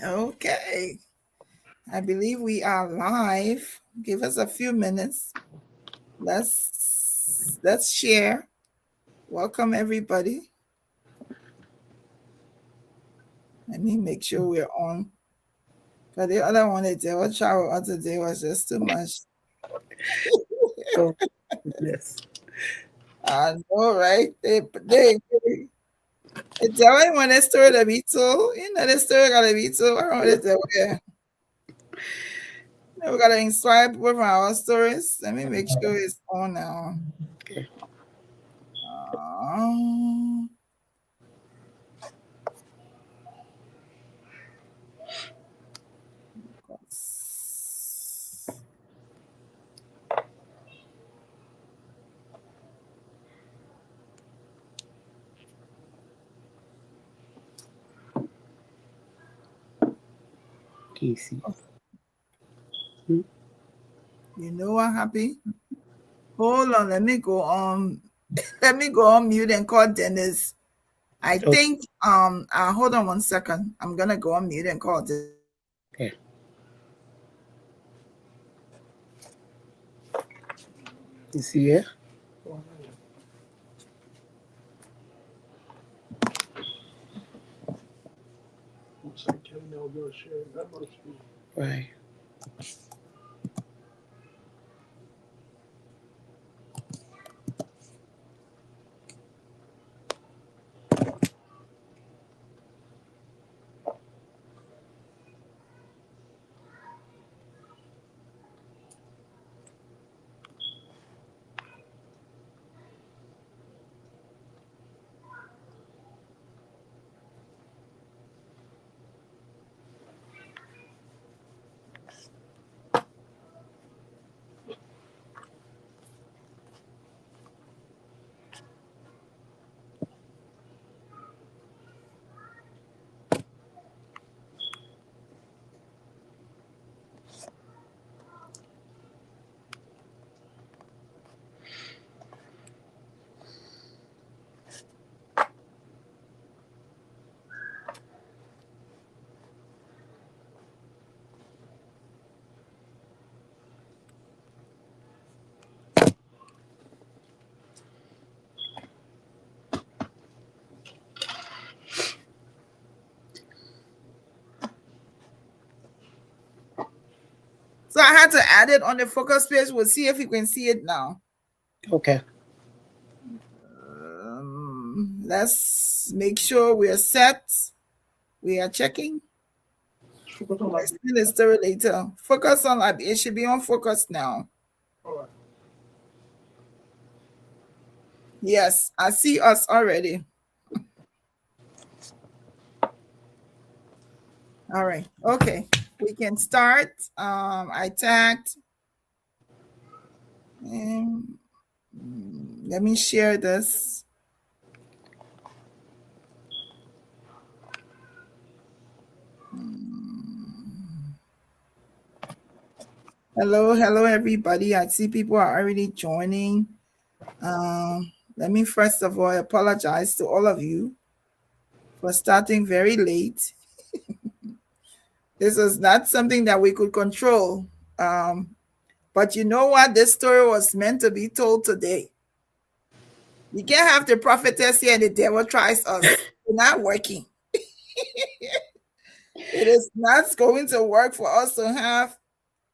Okay. I believe we are live. Give us a few minutes. Let's share. Welcome everybody. Let me make sure we're on. But the other one, the devil travel out today was just too much. Oh, yes. I know, right? The devil want the story to be told. You know the story gotta be told. I don't know the devil. Yeah. We gotta inspire people from our stories. Let me make sure it's on now. Okay. Um, Casey. Hmm? you know what, Happy? Hold on, let me go on. Let me go on mute and call Dennis. I Okay. think hold on 1 second. I'm gonna go on mute and call Dennis. Okay. Is he here? Right. So I had to add it on the focus page. We'll see if you can see it now. Okay. Let's make sure we are set. We are checking. We'll explain the story later. Focus on it should be on focus now. Yes, I see us already. All right. Okay. We can start. I tagged. Let me share this. Hello, everybody. I see people are already joining. Let me first of all apologize to all of you for starting very late. This is not something that we could control. Um, but you know what? This story was meant to be told today. You can't have the prophetess here and the devil tries us. It's not working. It is not going to work for us to have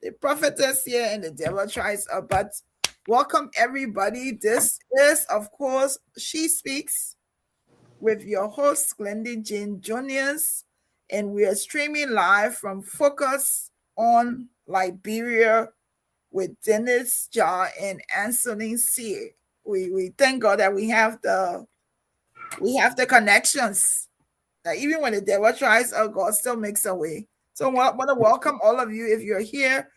the prophetess here and the devil tries us. But welcome, everybody. This is, of course, She Speaks with your host, Glendy Jane Juniors. And we are streaming live from Focus on Liberia with Dennis Jar and Anthony Sear. We thank God that we have the connections. That even when the devil tries, God still makes a way. So I want to welcome all of you if you're here.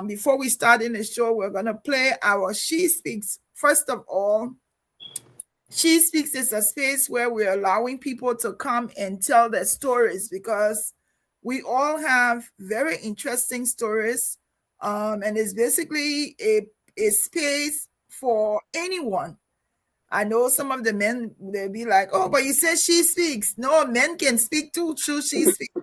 Before we start in the show, we're gonna play our She Speaks. First of all, She Speaks is a space where we're allowing people to come and tell their stories because we all have very interesting stories. And it's basically a space for anyone. I know some of the men, they'll be like, oh, but you said she speaks. No, men can speak too. She speaks.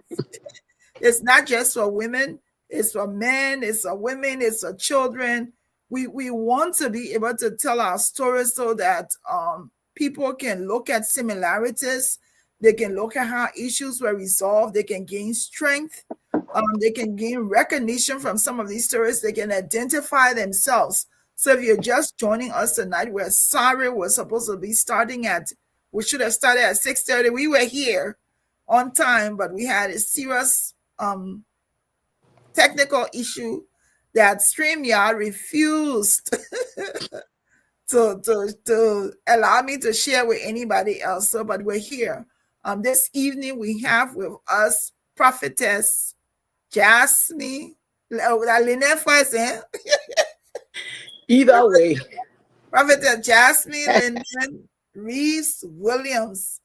It's not just for women, it's for men, it's for women, it's for children. We want to be able to tell our stories so that people can look at similarities. They can look at how issues were resolved. They can gain strength. They can gain recognition from some of these stories. They can identify themselves. So if you're just joining us tonight, we're sorry we're supposed to be starting at, we should have started at 6:30. We were here on time, but we had a serious technical issue that StreamYard refused to allow me to share with anybody else. So, but we're here. This evening we have with us Prophetess Jasmine. Either way. Prophetess Jasmine Linden Reeves Williams.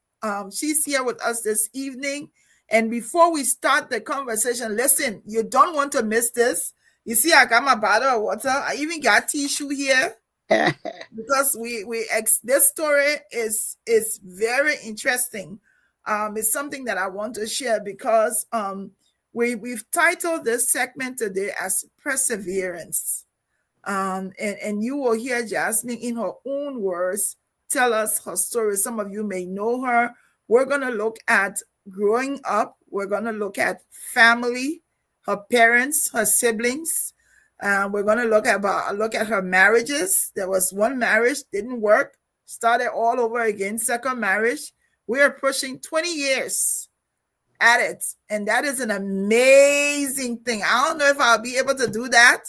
She's here with us this evening. And before we start the conversation, listen, you don't want to miss this. You see, I got my bottle of water. I even got tissue here because this story is very interesting. It's something that I want to share because we've titled this segment today as Perseverance. And you will hear Jasmine in her own words tell us her story. Some of you may know her. We're going to look at growing up. We're going to look at family, her parents, her siblings. We're going to look at her marriages. There was one marriage, didn't work, started all over again, second marriage. We are pushing 20 years at it. And that is an amazing thing. I don't know if I'll be able to do that.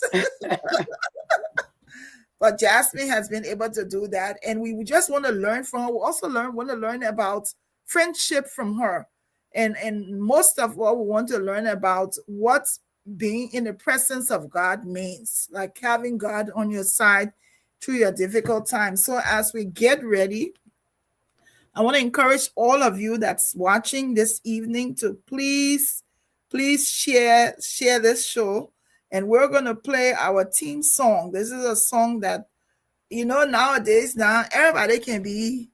But Jasmine has been able to do that. And we just want to learn from her. We also want to learn about friendship from her. And most of all, we want to learn about what being in the presence of God means, like having God on your side through your difficult times. So as we get ready, I want to encourage all of you that's watching this evening to please share this show. And we're going to play our team song. This is a song that, nowadays now everybody can be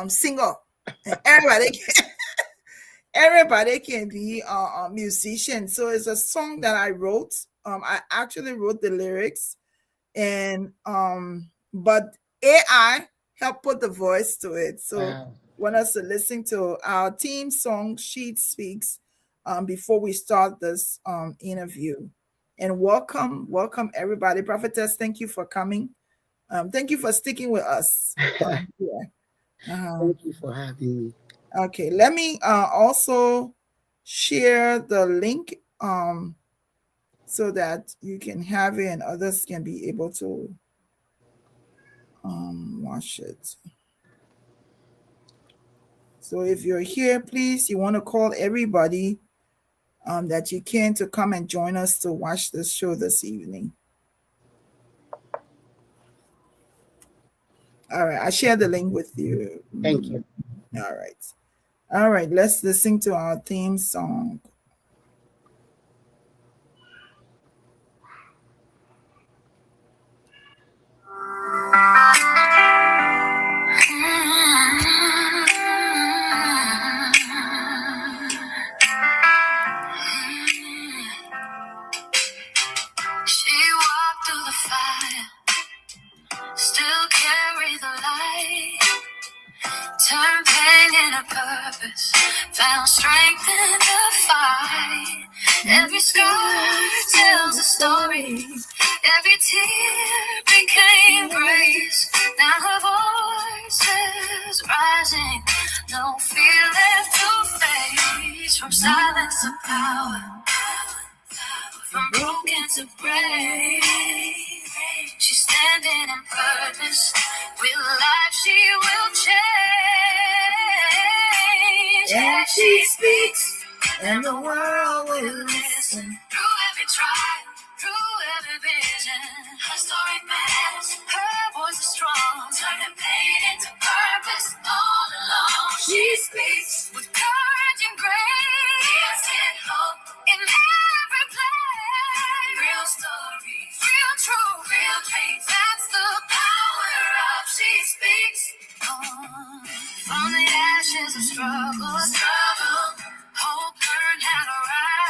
singer. And everybody can be a musician. So it's a song that I wrote. I actually wrote the lyrics, and but AI helped put the voice to it. So Wow. want us to listen to our team song, She Speaks, before we start this interview. And welcome everybody. Prophetess, thank you for coming. Thank you for sticking with us. Yeah. Thank you for having me. Okay, let me also share the link so that you can have it and others can be able to watch it. So if you're here, please, you want to call everybody that you can to come and join us to watch this show this evening. All right, I share the link with you. Thank you. All right, let's listen to our theme song. She walked through the fire, still carry the light. Turn pain into purpose, found strength in the fight. Every scar tells a story, every tear became grace. Now her voice is rising, no fear left to face. From silence to power, from broken to brave. She's standing in purpose, with life she will change. As she speaks, and the world will listen. Through every trial, through every vision, her story matters, her voice is strong. Turning pain into purpose all along. She speaks with courage and grace, and hope in every place. Real story, real truth, real dreams. That's the power of She Speaks. From the ashes of struggle, hope learned how to rise.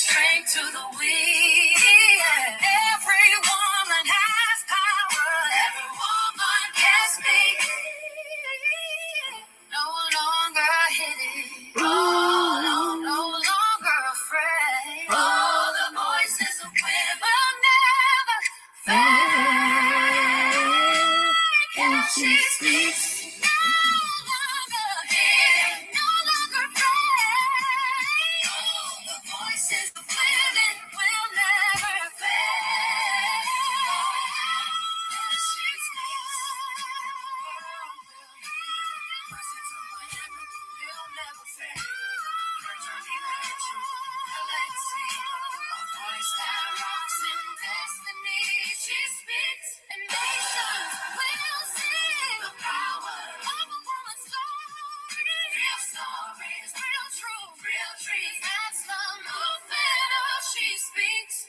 strength to the weak. Every woman has power. Every woman can speak. No longer hidden. Oh, no longer afraid. Oh, the voices of women will never fade. And she speaks. No longer hidden. No longer afraid. Oh, the voices of women will never fade. And she speaks. Voices of women will never fade. Her journey, her truth, her legacy. A voice that rocks in destiny. She speaks and nations will see the power of a woman's story. Real stories, real truth, real dreams. That's the movement of She Speaks.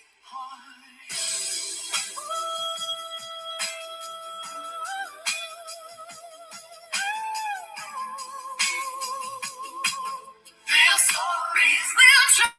Real stories, real truth.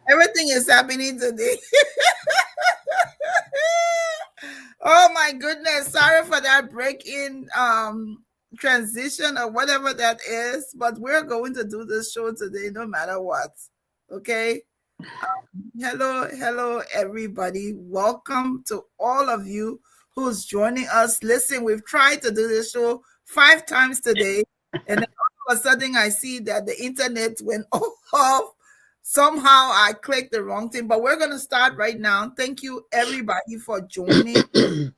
Everything is happening today. Oh my goodness. Sorry for that break in transition or whatever that is, but we're going to do this show today no matter what. Okay? Hello, everybody. Welcome to all of you who's joining us. Listen, we've tried to do this show 5 times today, and then all of a sudden I see that the internet went off. Somehow I clicked the wrong thing, but we're going to start right now. Thank you, everybody, for joining. We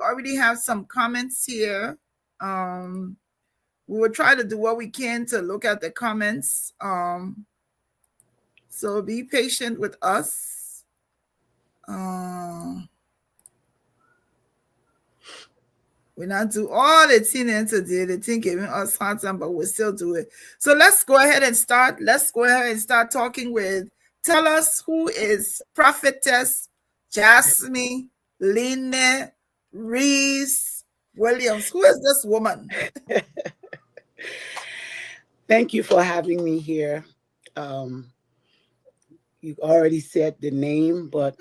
already have some comments here. We will try to do what we can to look at the comments. So be patient with us. We're not do all the thing today. The thing giving us hard time, but we'll still do it. So let's go ahead and start. Let's go ahead and start talking with. Tell us who is Prophetess Jasmine Line Reeves Williams. Who is this woman? Thank you for having me here. You already said the name, but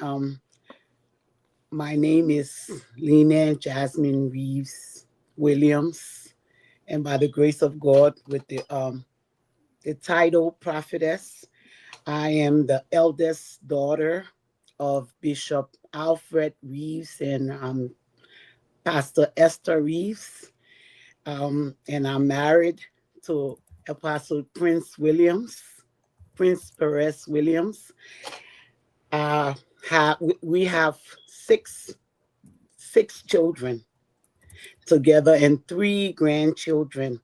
my name is Line Jasmine Reeves Williams, and by the grace of God, with the title Prophetess, I am the eldest daughter of Bishop Alfred Reeves and Pastor Esther Reeves. And I'm married to Apostle Prince Perez Williams. Uh, we have six children together and three grandchildren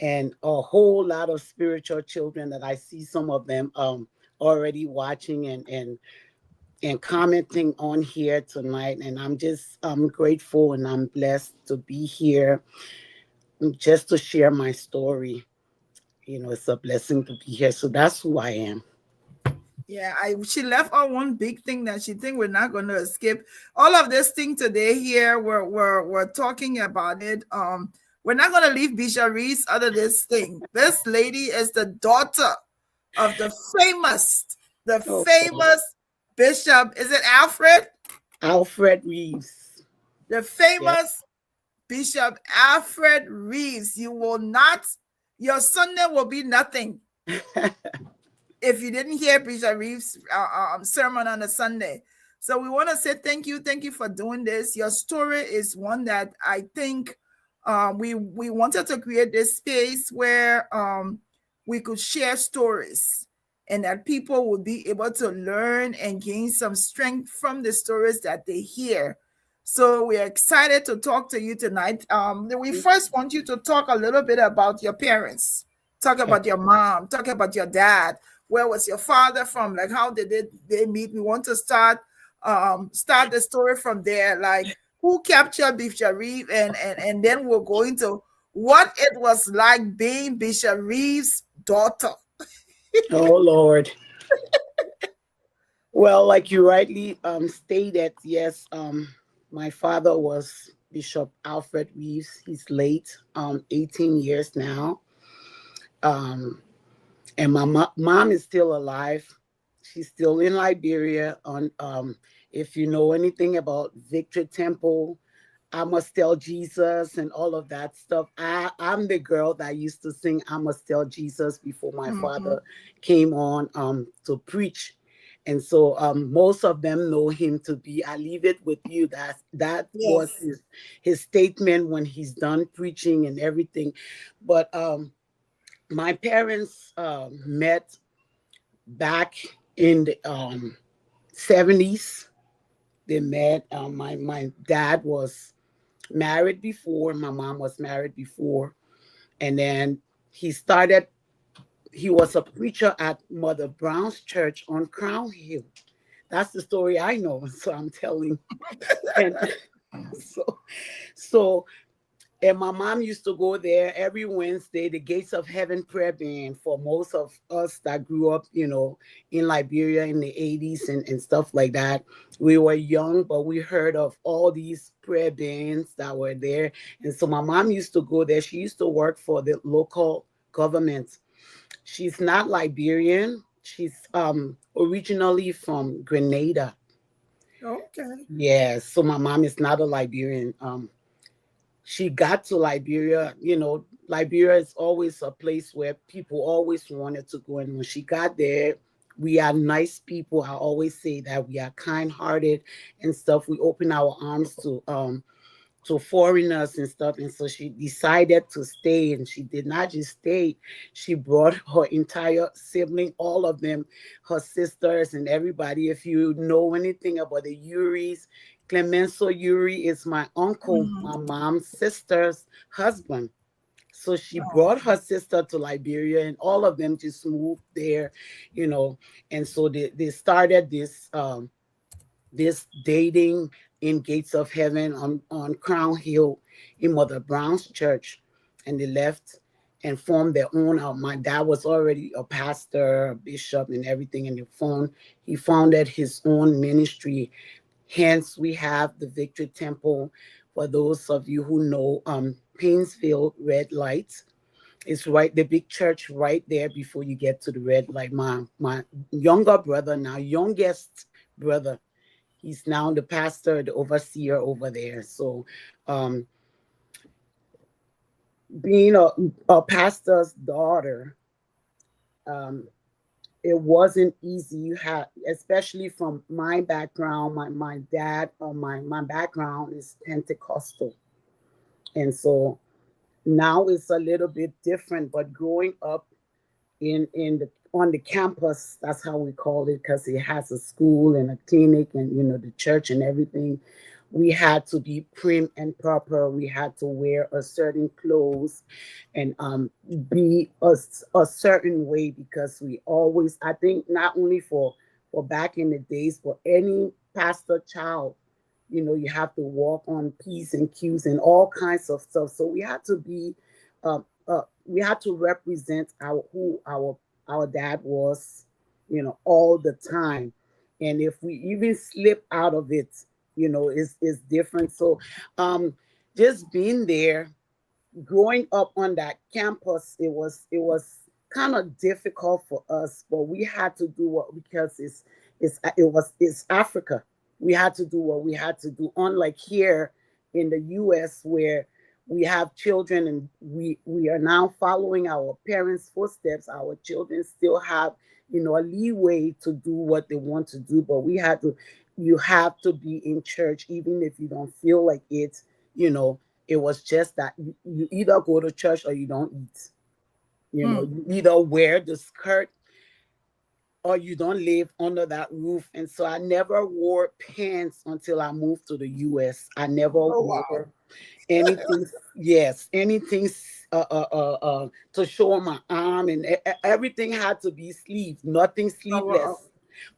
and a whole lot of spiritual children that I see some of them already watching and commenting on here tonight. And I'm grateful and I'm blessed to be here just to share my story. You know, it's a blessing to be here. So that's who I am. Yeah, she left out one big thing that she think we're not going to escape. All of this thing today here, we're talking about it. We're not going to leave Bishop Reeves out of this thing. This lady is the daughter of the Oh, famous Bishop. Is it Alfred? Alfred Reeves. The Yeah. famous Bishop Alfred Reeves. Your Sunday will be nothing if you didn't hear Bishop Reeves' sermon on a Sunday. So we want to say thank you for doing this. Your story is one that I think we wanted to create this space where we could share stories and that people would be able to learn and gain some strength from the stories that they hear. So we're excited to talk to you tonight. We first want you to talk a little bit about your parents. Talk about your mom. Talk about your dad. Where was your father from? Like, how did they meet? We want to start the story from there. Like, who captured Bishop Reeves, and then we'll go into what it was like being Bishop Reeves' daughter. Oh Lord. Well, like you rightly stated, yes, my father was Bishop Alfred Reeves. He's late, 18 years now. Um, and my mom is still alive. She's still in Liberia. On If you know anything about Victory Temple, I must tell Jesus and all of that stuff. I'm the girl that used to sing I must tell Jesus before my Mm-hmm. father came on to preach. And so most of them know him to be, I leave it with you. That was Yes. his statement when he's done preaching and everything. But my parents met back in the 70s. They met. My dad was married before. My mom was married before. And then he started, he was a preacher at Mother Brown's church on Crown Hill. That's the story I know. So I'm telling. And so, so and my mom used to go there every Wednesday, the Gates of Heaven prayer band for most of us that grew up, in Liberia in the 80s and stuff like that. We were young, but we heard of all these prayer bands that were there. And so my mom used to go there. She used to work for the local government. She's not Liberian. She's originally from Grenada. Okay. Yeah, so my mom is not a Liberian. She got to Liberia. Liberia is always a place where people always wanted to go. And when she got there, we are nice people. I always say that we are kind hearted and stuff. We open our arms to foreigners and stuff. And so she decided to stay, and she did not just stay. She brought her entire sibling, all of them, her sisters and everybody. If you know anything about the Uris, Clemenso Uri is my uncle, Mm-hmm. my mom's sister's husband. So she Oh, brought her sister to Liberia, and all of them just moved there, you know. And so they started this dating in Gates of Heaven on Crown Hill in Mother Brown's church. And they left and formed their own. My dad was already a pastor, a bishop, and everything. And he founded his own ministry. Hence, we have the Victory Temple. For those of you who know Painesville Red Lights, it's right, the big church right there before you get to the red light. My younger brother, now youngest brother, he's now the pastor, the overseer over there. So um, being a pastor's daughter, um, it wasn't easy. You had, especially from my background, my dad, my background is Pentecostal. And so now it's a little bit different, but growing up in the on the campus, that's how we call it, because it has a school and a clinic and the church and everything. We had to be prim and proper. We had to wear a certain clothes and be a certain way, because we always, I think, not only for back in the days, for any pastor child, you have to walk on P's and Q's and all kinds of stuff. So we had to be we had to represent our dad was, all the time. And if we even slip out of it, it's different. So um just being there, growing up on that campus, it was kind of difficult for us, but we had to do what, because it's Africa. We had to do what we had to do. Unlike here in the U.S., where we have children and we are now following our parents' footsteps. Our children still have a leeway to do what they want to do, but we had to. You have to be in church even if you don't feel like it. You know, it was just that you either go to church or you don't eat. Mm. You either wear the skirt or you don't live under that roof. And so I never wore pants until I moved to the US. I never Oh wow. wore anything, yes, anything to show my arm, and everything had to be sleeved, nothing Cover up. sleeveless.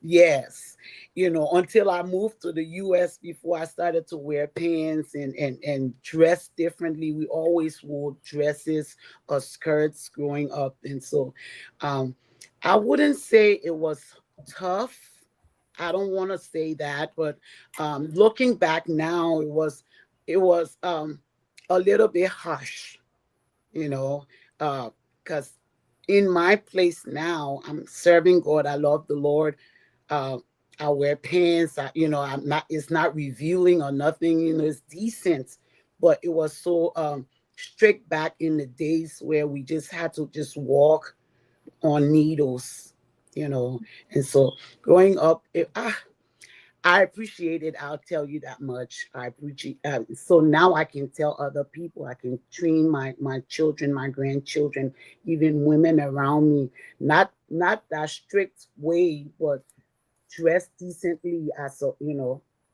Yes, until I moved to the US, before I started to wear pants and dress differently. We always wore dresses or skirts growing up. And so um I wouldn't say it was tough. I don't want to say that, but looking back now, it was a little bit harsh, you know, because in my place now, I'm serving God. I love the Lord. Uh, I wear pants. I'm not. It's not revealing or nothing. It's decent, but it was so strict back in the days where we just had to just walk on needles, you know. And so growing up, I appreciate it. I'll tell you that much. I appreciate. So now I can tell other people. I can train my children, my grandchildren, even women around me. Not that strict way, but dress decently as a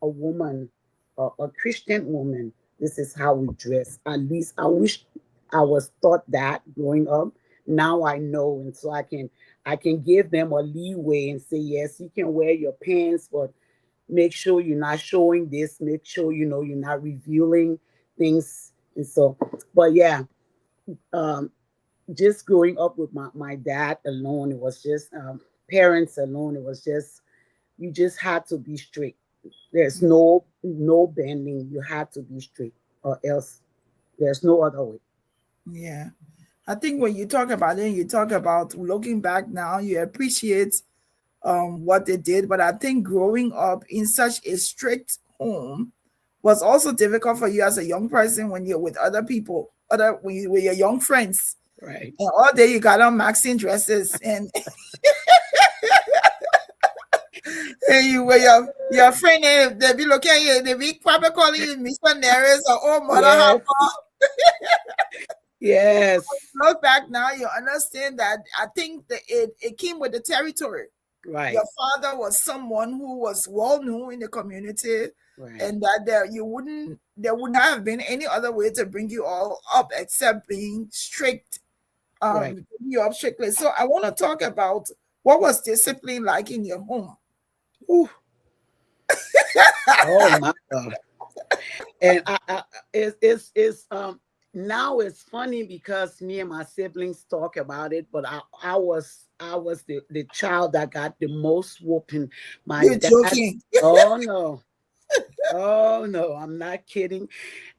woman, a Christian woman. This is how we dress. At least I wish I was taught that growing up. Now I know, and so I can give them a leeway and say, yes, you can wear your pants, but make sure you're not showing this. Make sure you're not revealing things. And so, but yeah, um, just growing up with my dad alone, it was just parents alone. It was just, you just had to be strict. There's no bending. You had to be strict, or else there's no other way. Yeah. I think when you talk about it, you talk about looking back now, you appreciate what they did. But I think growing up in such a strict home was also difficult for you as a young person when you're with other people, with your young friends. Right. And all day you got on Maxine dresses and, and you with your friend, they be looking at you, they be probably calling you missionaries or oh mother how Yes. Yes. look back now, you understand that I think that it came with the territory. Your Right. father was someone who was well known in the community, Right. and that there would not have been any other way to bring you all up except being strict, Right. bring you up strictly. So I want to talk about what was discipline like in your home. Ooh. Oh my God. And it's now it's funny because me and my siblings talk about it, but I was the child that got the most whooping. My You're dad, joking. oh no, oh no, I'm not kidding.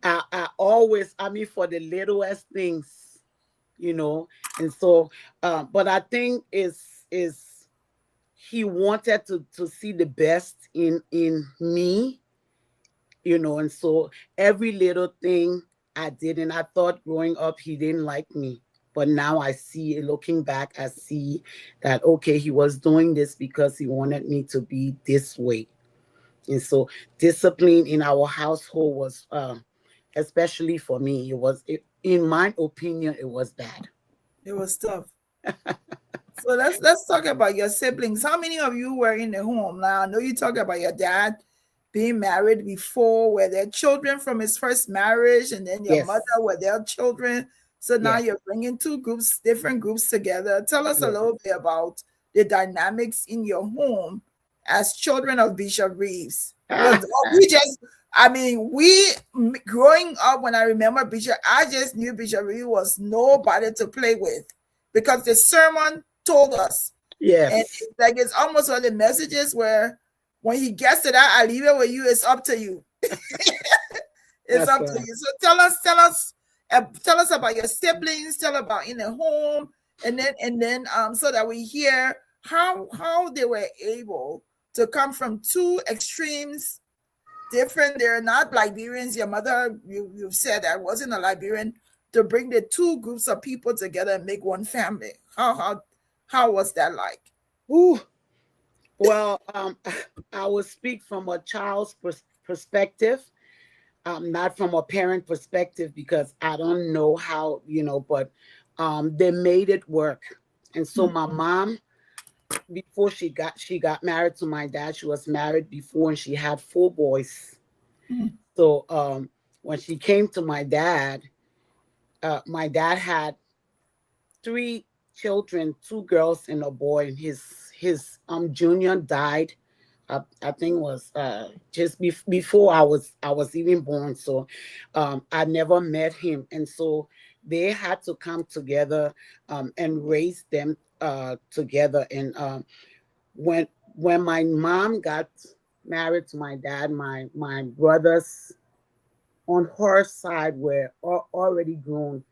I always, I mean, for the littlest things, you know. And so but I think is he wanted to see the best in me, and so every little thing I did, and I thought growing up he didn't like me. But now I see, looking back, I see that, okay, he was doing this because he wanted me to be this way. And so discipline in our household was, especially for me, in my opinion, it was bad. It was tough. So let's talk about your siblings. How many of you were in the home? Now I know you talk about your dad being married before. Were there children from his first marriage, and then your mother, Yes, were there children? So now yes, you're bringing two groups, different groups together. Tell us a yes. little bit about the dynamics in your home as children of Bishop Reeves. Because we just, I mean, growing up, when I remember Bishop, I just knew Bishop Reeves was nobody to play with because the sermon told us. And Yes, it's like it's almost one of the messages where when he gets to that, I leave it with you, it's up to you. It's that's up to right. you. So tell us about your siblings, tell about in the home, and then so that we hear how they were able to come from two extremes different. They're not Liberians. Your mother, you've said that wasn't a Liberian, to bring the two groups of people together and make one family. How was that like? Ooh, well, I will speak from a child's perspective, not from a parent perspective, because I don't know how, but they made it work. And so my mom, before she got married to my dad, she was married before and she had four boys. Mm, So when she came to my dad had three children, two girls and a boy, and his junior died. I think it was just before I was even born. So I never met him, and so they had to come together and raise them together. And when when my mom got married to my dad, my brothers on her side were already grown.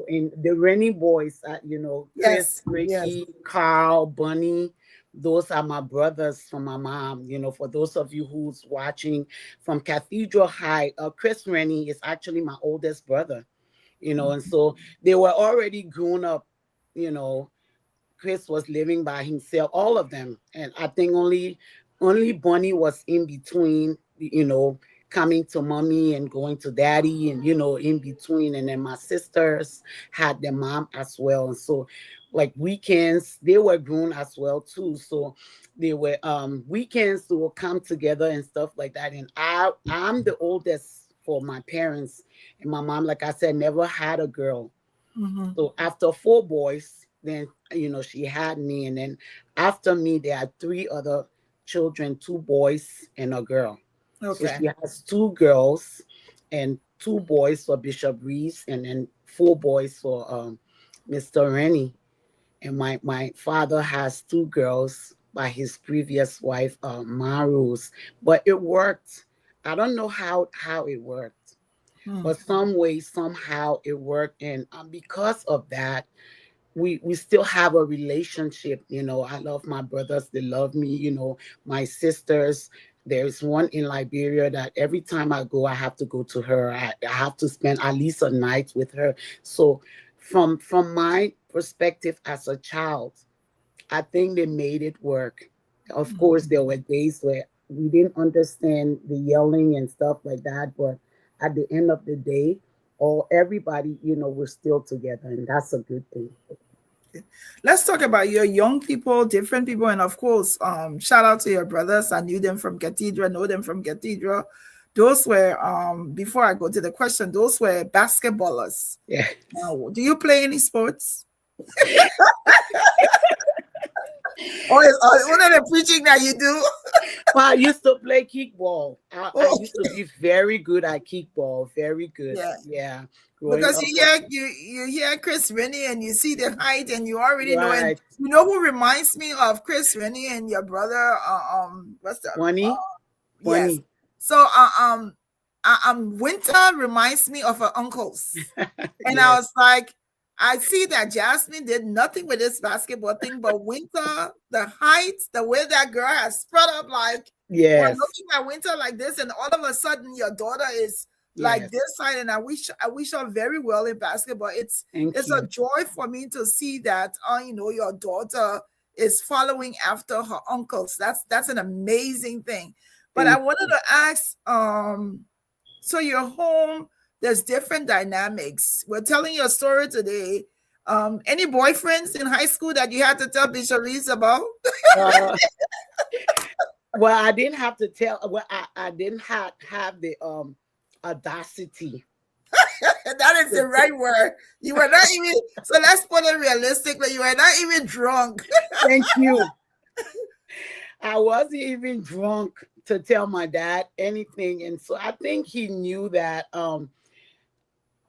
In the Rennie boys, Chris, yes, yes. Ricky, Carl, Bunny, those are my brothers from my mom. For those of you who's watching from Cathedral High, Chris Rennie is actually my oldest brother. And so they were already grown up. You know, Chris was living by himself, all of them, and I think only Bunny was in between. Coming to mommy and going to daddy, and in between. And then my sisters had their mom as well, and so like weekends they were grown as well too. So they were weekends they will come together and stuff like that. And I'm the oldest for my parents, and my mom, like I said, never had a girl. Mm-hmm. So after four boys, then she had me, and then after me, there are three other children, two boys and a girl. So Okay. she has two girls and two boys for Bishop Reeves, and then four boys for Mr. Rennie. And my father has two girls by his previous wife, Marus. But it worked. I don't know how it worked, Mm. but some way, somehow it worked. And because of that, we still have a relationship. I love my brothers, they love me. My sisters, there's one in Liberia that every time I go, I have to go to her. I have to spend at least a night with her. So from my perspective as a child, I think they made it work. Of course, there were days where we didn't understand the yelling and stuff like that, but at the end of the day, everybody, we're still together, and that's a good thing. Let's talk about your young people, different people, and of course, shout out to your brothers. I knew them from Cathedral, know them from Cathedral. Those were before I go to the question, those were basketballers. Yeah. Now, do you play any sports? Or one of the preaching that you do? Well, I used to play kickball. I Oh, used to be very good at kickball. Very good. yeah. Yeah. Growing Because up. you hear Chris Rennie and you see the height and you already know. And Right. you know who reminds me of Chris Rennie and your brother? What's the Funny. yes. Funny. So Winter reminds me of her uncles. And I Yes. was like, I see that Jasmine did nothing with this basketball thing, but Winter, the height, the way that girl has spread up, like we're Yes. looking at Winter like this, and all of a sudden your daughter is like Yes. this side, and I wish her very well in basketball. Thank It's a you. joy for me to see that your daughter is following after her uncles. That's an amazing thing. But I Thank wanted to ask, so you're home, there's different dynamics. We're telling your story today. Any boyfriends in high school that you had to tell Bishop Reeves about? uh, well, I didn't have to tell. Well, I didn't have the audacity. That is the right word. You were not even, so let's put it realistically, you were not even drunk. Thank you. I wasn't even drunk to tell my dad anything, and so I think he knew that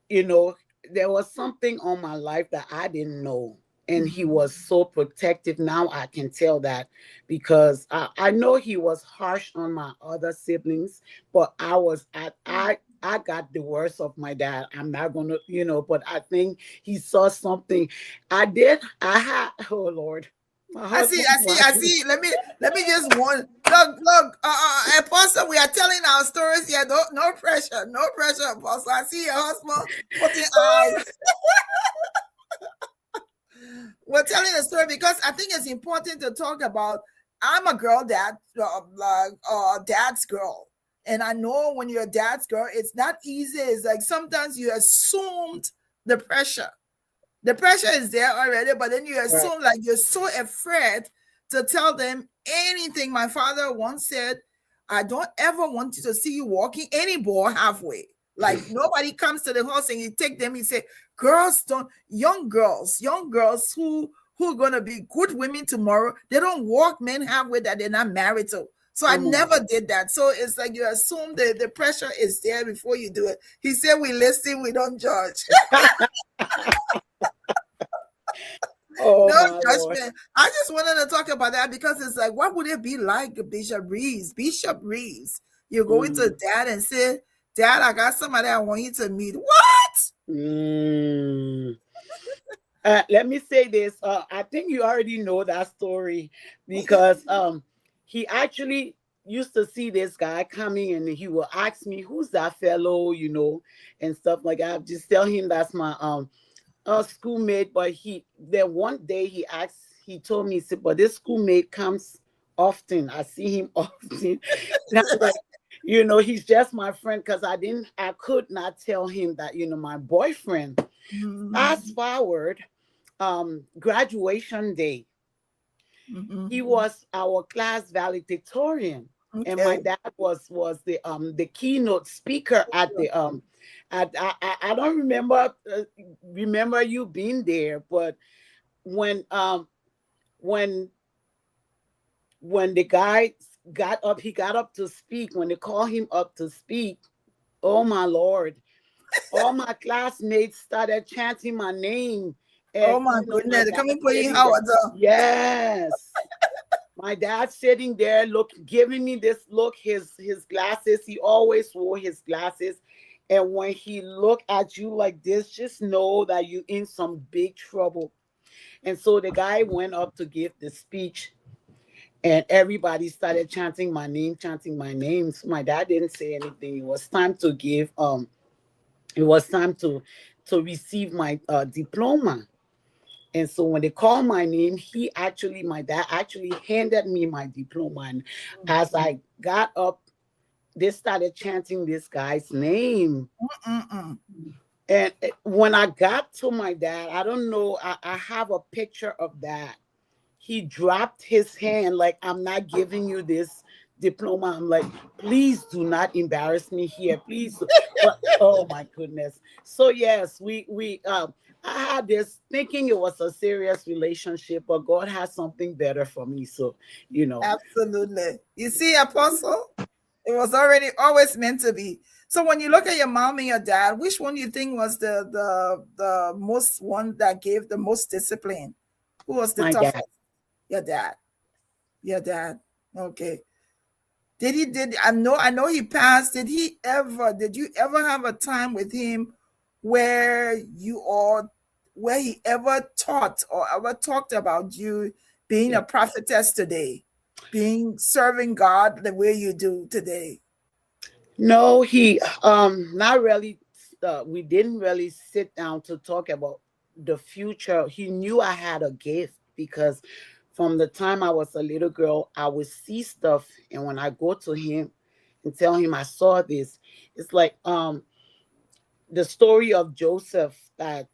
you know, there was something on my life that I didn't know. And he was so protective. Now I can tell that because I know he was harsh on my other siblings, but I got the worst of my dad. I'm not gonna, but I think he saw something. I had, oh Lord, my I see, husband I see, I watching. see. Let me just warn. Look, Apostle, we are telling our stories here. No pressure, no pressure, Apostle. I see your husband putting eyes. We're telling the story because I think it's important to talk about. I'm a girl dad, dad's girl, and I know when you're a dad's girl, it's not easy. It's like sometimes you assumed the pressure. The pressure is there already, but then you Right. assume like you're so afraid to tell them anything. My father once said, I don't ever want you to see you walking any ball halfway. Like nobody comes to the house and you take them, you say, girls don't, young girls who are gonna be good women tomorrow, they don't walk men halfway that they're not married to. So I Come on. never did that. So it's like you assume the pressure is there before you do it. He said we listen, we don't judge. Oh No my Lord. judgment. I just wanted to talk about that because it's like, what would it be like, Bishop Reeves? Bishop Reeves, you go into Mm. dad and say, Dad, I got somebody I want you to meet. What? Mm. Let me say this. I think you already know that story because he actually used to see this guy coming and he will ask me, "Who's that fellow?" And stuff like that. Just tell him that's my schoolmate. But then one day he told me, he said, "But this schoolmate comes often. I see him often." And I was like, he's just my friend because I could not tell him that my boyfriend. Fast Mhm, forward, graduation day, he mhm. was our class valedictorian, and my Okay. dad was the keynote speaker at the I don't remember you being there, but when um when when the guy he got up to speak. When they called him up to speak, oh my Lord, all my classmates started chanting my name. Oh And my my goodness. They dad come and put in sitting there. Howard. Yes. My dad sitting there, giving me this look. His glasses, he always wore his glasses. And when he look at you like this, just know that you in some big trouble. And so the guy went up to give the speech, and everybody started chanting my name, chanting my name. So my dad didn't say anything. It was time to receive my diploma. And so when they called my name, my dad actually handed me my diploma. And as I got up, they started chanting this guy's name. Mm-mm. And when I got to my dad, I don't know, I have a picture of that. He dropped his hand like, I'm not giving you this diploma. I'm like, please do not embarrass me here, please. But oh my goodness. So yes, we I had this thinking it was a serious relationship, but God has something better for me. So you know Absolutely. You see, Apostle, it was already always meant to be. So when you look at your mom and your dad, which one you think was the most one that gave the most discipline? Who was the my dad. toughest? Your dad. Your dad. Okay. I know he passed. Did you ever have a time with him where where he ever taught or ever talked about you being Yeah. a prophetess today, being serving God the way you do today? No, he not really. We didn't really sit down to talk about the future. He knew I had a gift because from the time I was a little girl, I would see stuff, and when I go to him and tell him I saw this, it's like the story of Joseph, that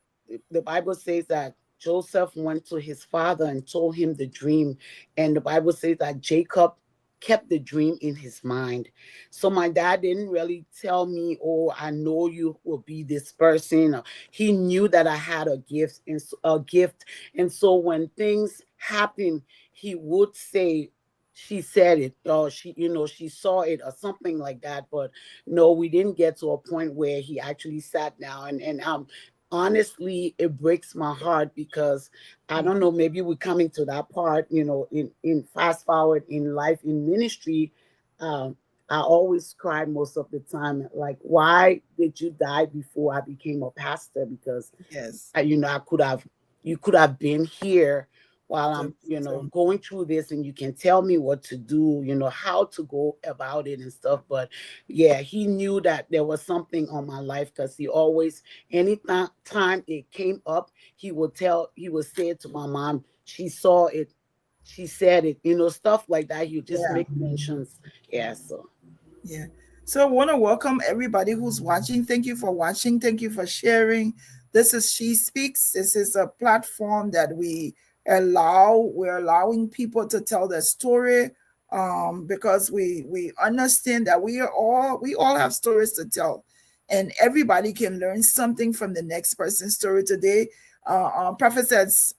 the Bible says that Joseph went to his father and told him the dream. And the Bible says that Jacob kept the dream in his mind. So my dad didn't really tell me, oh, I know you will be this person. He knew that I had a gift. And so when things happen, he would say, she said it, or she saw it, or something like that. But no, we didn't get to a point where he actually sat down. And honestly, it breaks my heart because I don't know, maybe we're coming to that part, in fast forward in life, in ministry. um I always cry most of the time, like, why did you die before I became a pastor? Because Yes. I could have, you could have been here while I'm, So, going through this, and you can tell me what to do, how to go about it and stuff. But yeah, he knew that there was something on my life, because he always, anytime it came up, he would say it to my mom. She saw it, she said it, stuff like that. You just yeah. make mentions. Yeah, so Yeah. So I want to welcome everybody who's watching. Thank you for watching. Thank you for sharing. This is She Speaks. This is a platform that we're allowing people to tell their story, because we understand that we all have stories to tell, and everybody can learn something from the next person's story today. Prophetess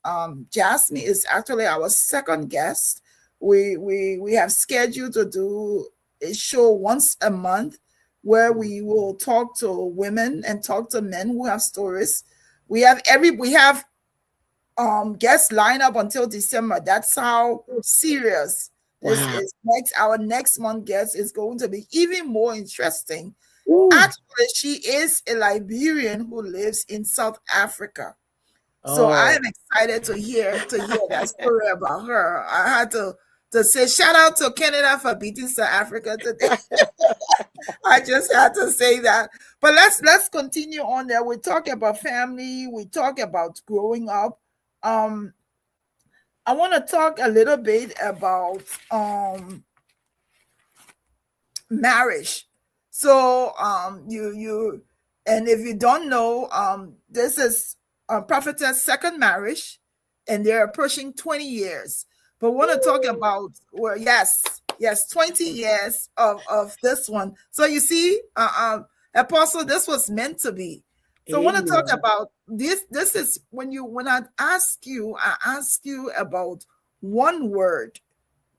Jasmine is actually our second guest. We have scheduled to do a show once a month where we will talk to women and talk to men who have stories. We have guests lined up until December. That's how serious this wow. is. Our next month guest is going to be even more interesting. Ooh. Actually, she is a Liberian who lives in South Africa. So I am Oh. excited to hear that story about her. I had to say shout out to Canada for beating South Africa today. I just had to say that. But let's continue on there. We talk about family, we talk about growing up. Um I want to talk a little bit about marriage. So you and if you don't know, this is Prophetess' second marriage, and they're approaching 20 years. But we want to talk about, well, yes, 20 years of this one. So you see, Apostle, this was meant to be. So I want to talk Amen. about this. This is when I ask you about one word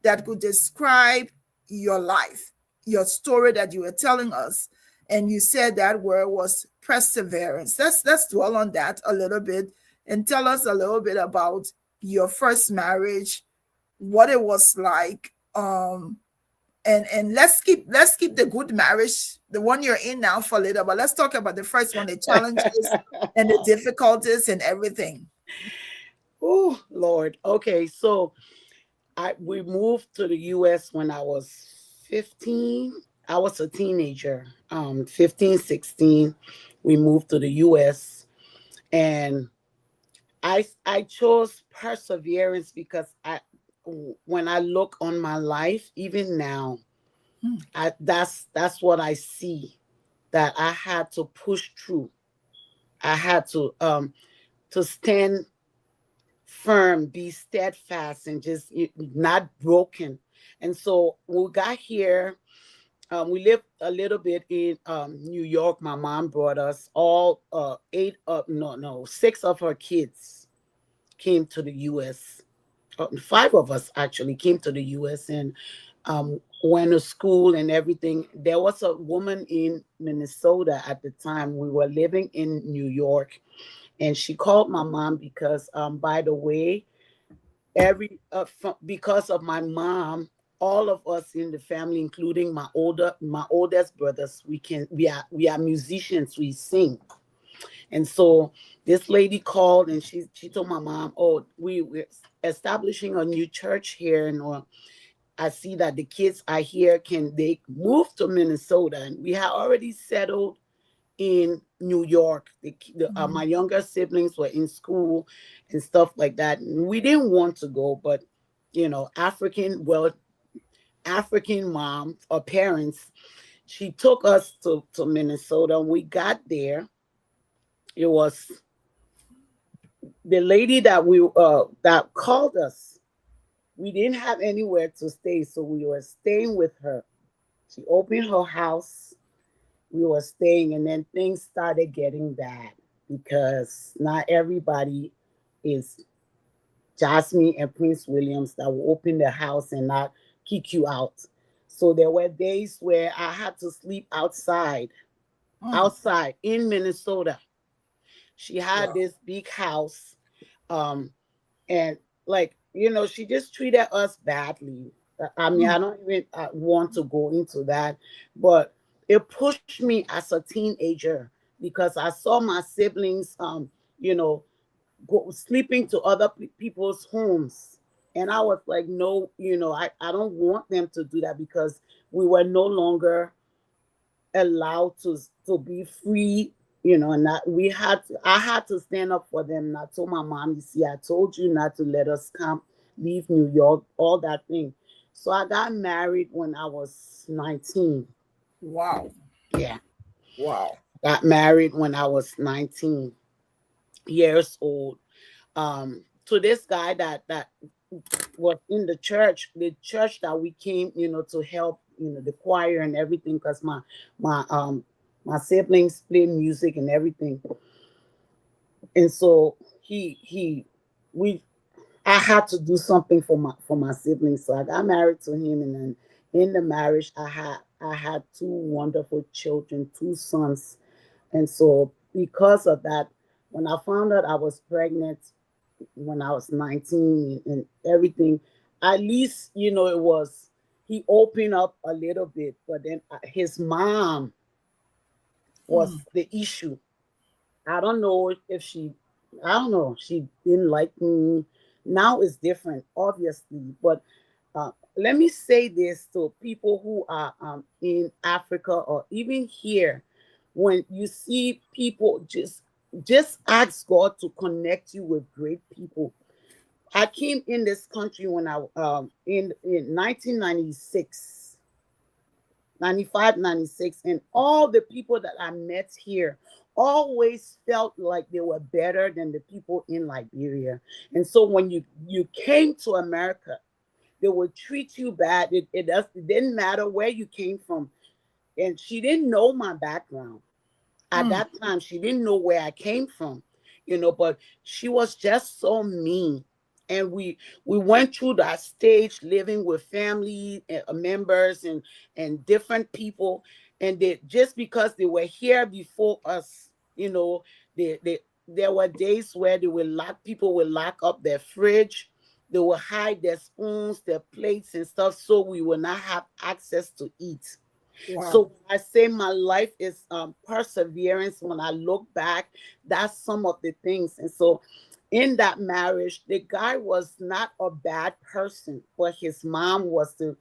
that could describe your life, your story that you were telling us. And you said that word was perseverance. Let's dwell on that a little bit and tell us a little bit about your first marriage, what it was like. And let's keep the good marriage, the one you're in now, for later. But let's talk about the first one, the challenges and the difficulties and everything. Oh, Lord. Okay, so we moved to the US when I was 15. I was a teenager. 15, 16. We moved to the US, and I chose perseverance because I when I look on my life, even now, Hmm. that's what I see, that I had to push through. I had to stand firm, be steadfast, and just not broken. And so when we got here, we lived a little bit in New York. My mom brought us all eight of no no six of her kids came to the U.S. Five of us actually came to the U.S. and went to school and everything. There was a woman in Minnesota at the time. We were living in New York, and she called my mom because, by the way, because of my mom, all of us in the family, including my oldest brothers, we are musicians. We sing. And so this lady called, and she told my mom, oh, we're establishing a new church here, and I see that the kids are here. Can they move to Minnesota? And we had already settled in New York. My younger siblings were in school and stuff like that. And we didn't want to go, but African mom or parents, she took us to Minnesota. We got there. It was the lady that called us. We didn't have anywhere to stay, so we were staying with her. She opened her house. We were staying, and then things started getting bad because not everybody is Jasmine and Prince Williams that will open the house and not kick you out. So there were days where I had to sleep Mm. outside in Minnesota. She had Wow. this big house, um, and she just treated us badly. I mean, Mm. I don't even want to go into that, but it pushed me as a teenager because I saw my siblings, you know, sleeping to other people's homes. And I was like, no, I don't want them to do that because we were no longer allowed to be free, and that I had to stand up for them. And I told my mom, you see, I told you not to let us come, leave New York, all that thing. So I got married when I was 19. Wow. Yeah. Wow. Got married when I was 19 years old. To this guy that was in the church that we came, to help, the choir and everything, because my siblings play music and everything. And so he we I had to do something for my siblings. So I got married to him, and then in the marriage I had two wonderful children, two sons. And so because of that, when I found out I was pregnant when I was 19 and everything, at least, it was, he opened up a little bit, but then his mom was Mm. the issue. I don't know if I don't know, she didn't like me. Now it's different, obviously, but let me say this to people who are in Africa or even here. When you see people, just ask God to connect you with great people. I came in this country when I in 1996, 95, 96, and all the people that I met here always felt like they were better than the people in Liberia. And so when you came to America, they would treat you bad. It didn't matter where you came from. And she didn't know my background at Mm. that time. She didn't know where I came from, but she was just so mean. And we went through that stage living with family members and different people. And they, just because they were here before us, they there were days where people would lock up their fridge. They would hide their spoons, their plates and stuff, so we would not have access to eat. Wow. So I say my life is perseverance. When I look back, that's some of the things. And so in that marriage, the guy was not a bad person, but his mom was the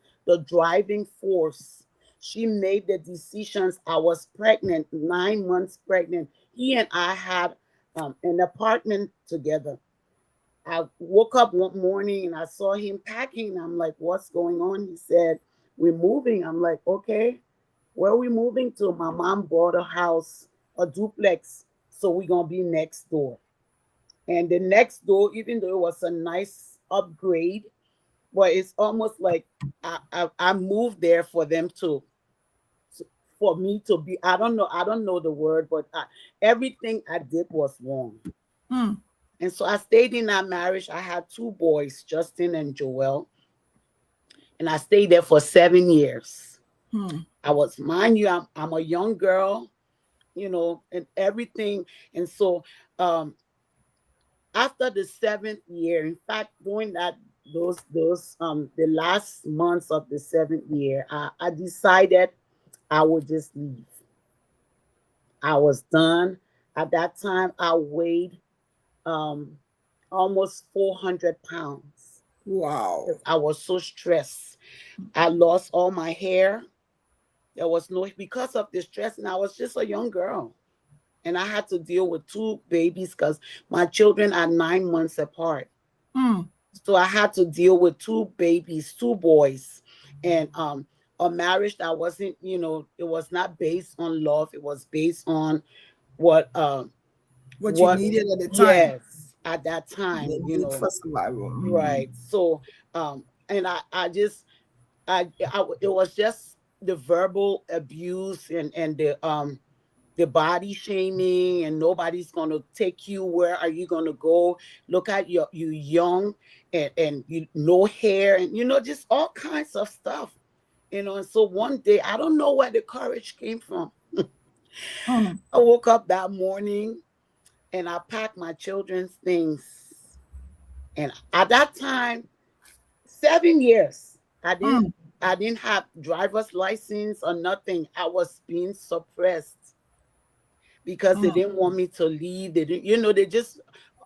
driving force. She made the decisions. I was pregnant, 9 months pregnant. He and I had an apartment together. I woke up one morning and I saw him packing. I'm like, what's going on? He said, we're moving. I'm like, okay. Where are we moving to? My mom bought a house, a duplex, so we're gonna be next door. And the next door, even though it was a nice upgrade, but it's almost like I moved there for them for me to be. I don't know the word, but everything I did was wrong. Mm. And so I stayed in that marriage. I had two boys, Justin and Joel, and I stayed there for 7 years. Mm. I was, mind you, I'm a young girl, and everything. And so after the seventh year, in fact, during those the last months of the seventh year, I decided I would just leave. I was done. At that time, I weighed um almost 400 pounds. Wow. I was so stressed. I lost all my hair. There was no, because of the stress, and I was just a young girl. And I had to deal with two babies because my children are 9 months apart. Mm. So I had to deal with two babies, two boys, and a marriage that wasn't, it was not based on love. It was based on what What you what needed at the time. yes, at that time, The need for survival. right. So and it was just the verbal abuse and the body shaming, and nobody's gonna take you. Where are you gonna go? Look at you young, and you no hair, and just all kinds of stuff. And so one day, I don't know where the courage came from. Mm. I woke up that morning and I packed my children's things. And at that time, 7 years, I didn't Mm. I didn't have driver's license or nothing. I was being suppressed because they Mm. didn't want me to leave. They didn't, they just,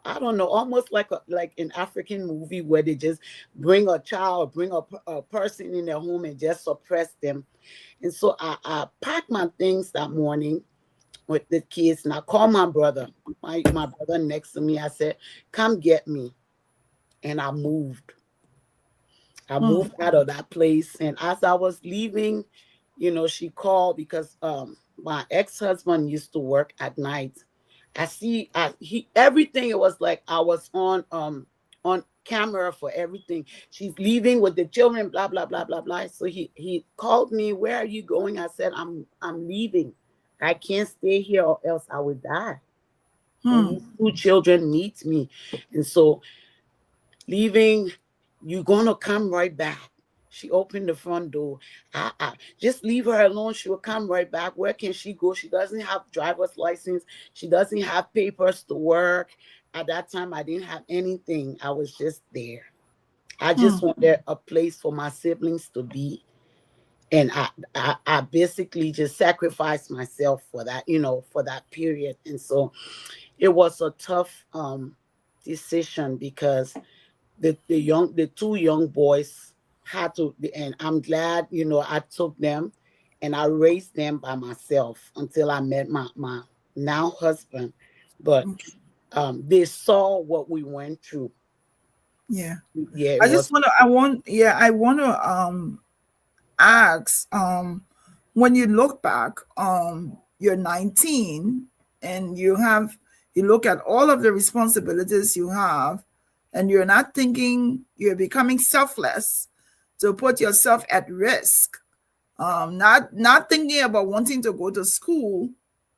I don't know, almost like an African movie where they just bring a child, bring a person in their home and just suppress them. And so I packed my things that morning with the kids, and I called my brother, my brother next to me. I said, "Come get me," and I moved. I Mm. moved out of that place. And as I was leaving, she called because my ex-husband used to work at night. He everything, it was like I was on camera for everything. She's leaving with the children, blah blah blah blah blah. So he called me, "Where are you going?" I said, I'm leaving. I can't stay here or else I will die. And Mm. these two children need me. And so leaving, you're gonna come right back. She opened the front door. I just leave her alone. She will come right back. Where can she go? She doesn't have driver's license. She doesn't have papers to work. At that time, I didn't have anything. I was just there. I just Mm. wanted a place for my siblings to be. And I basically just sacrificed myself for that, for that period. And so it was a tough decision because the two young boys had to, and I'm glad, I took them and I raised them by myself until I met my now husband. But Okay. they saw what we went through. Yeah. Yeah, it I just was. want to, I want to ask, when you look back, you're 19, and you look at all of the responsibilities you have, and you're not thinking, you're becoming selfless to put yourself at risk, not thinking about wanting to go to school,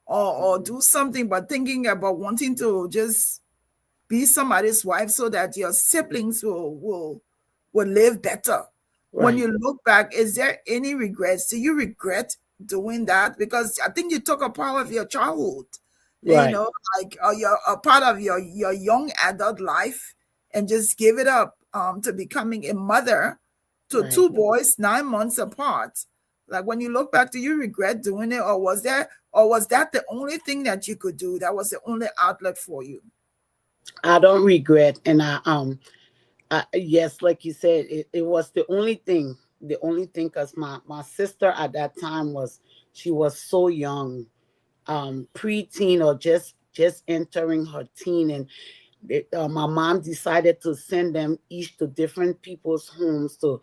or do something, but thinking about wanting to just be somebody's wife so that your siblings will live better. When Right, you look back, is there any regrets? Do you regret doing that? Because I think you took a part of your childhood, you right, know, like, your a part of your young adult life, and just give it up, to becoming a mother to right. two boys 9 months apart. Like, when you look back, do you regret doing it, or was that the only thing that you could do? That was the only outlet for you? I don't regret. And yes, like you said, it was the only thing, because my sister at that time she was so young, preteen, or just entering her teen. And my mom decided to send them each to different people's homes to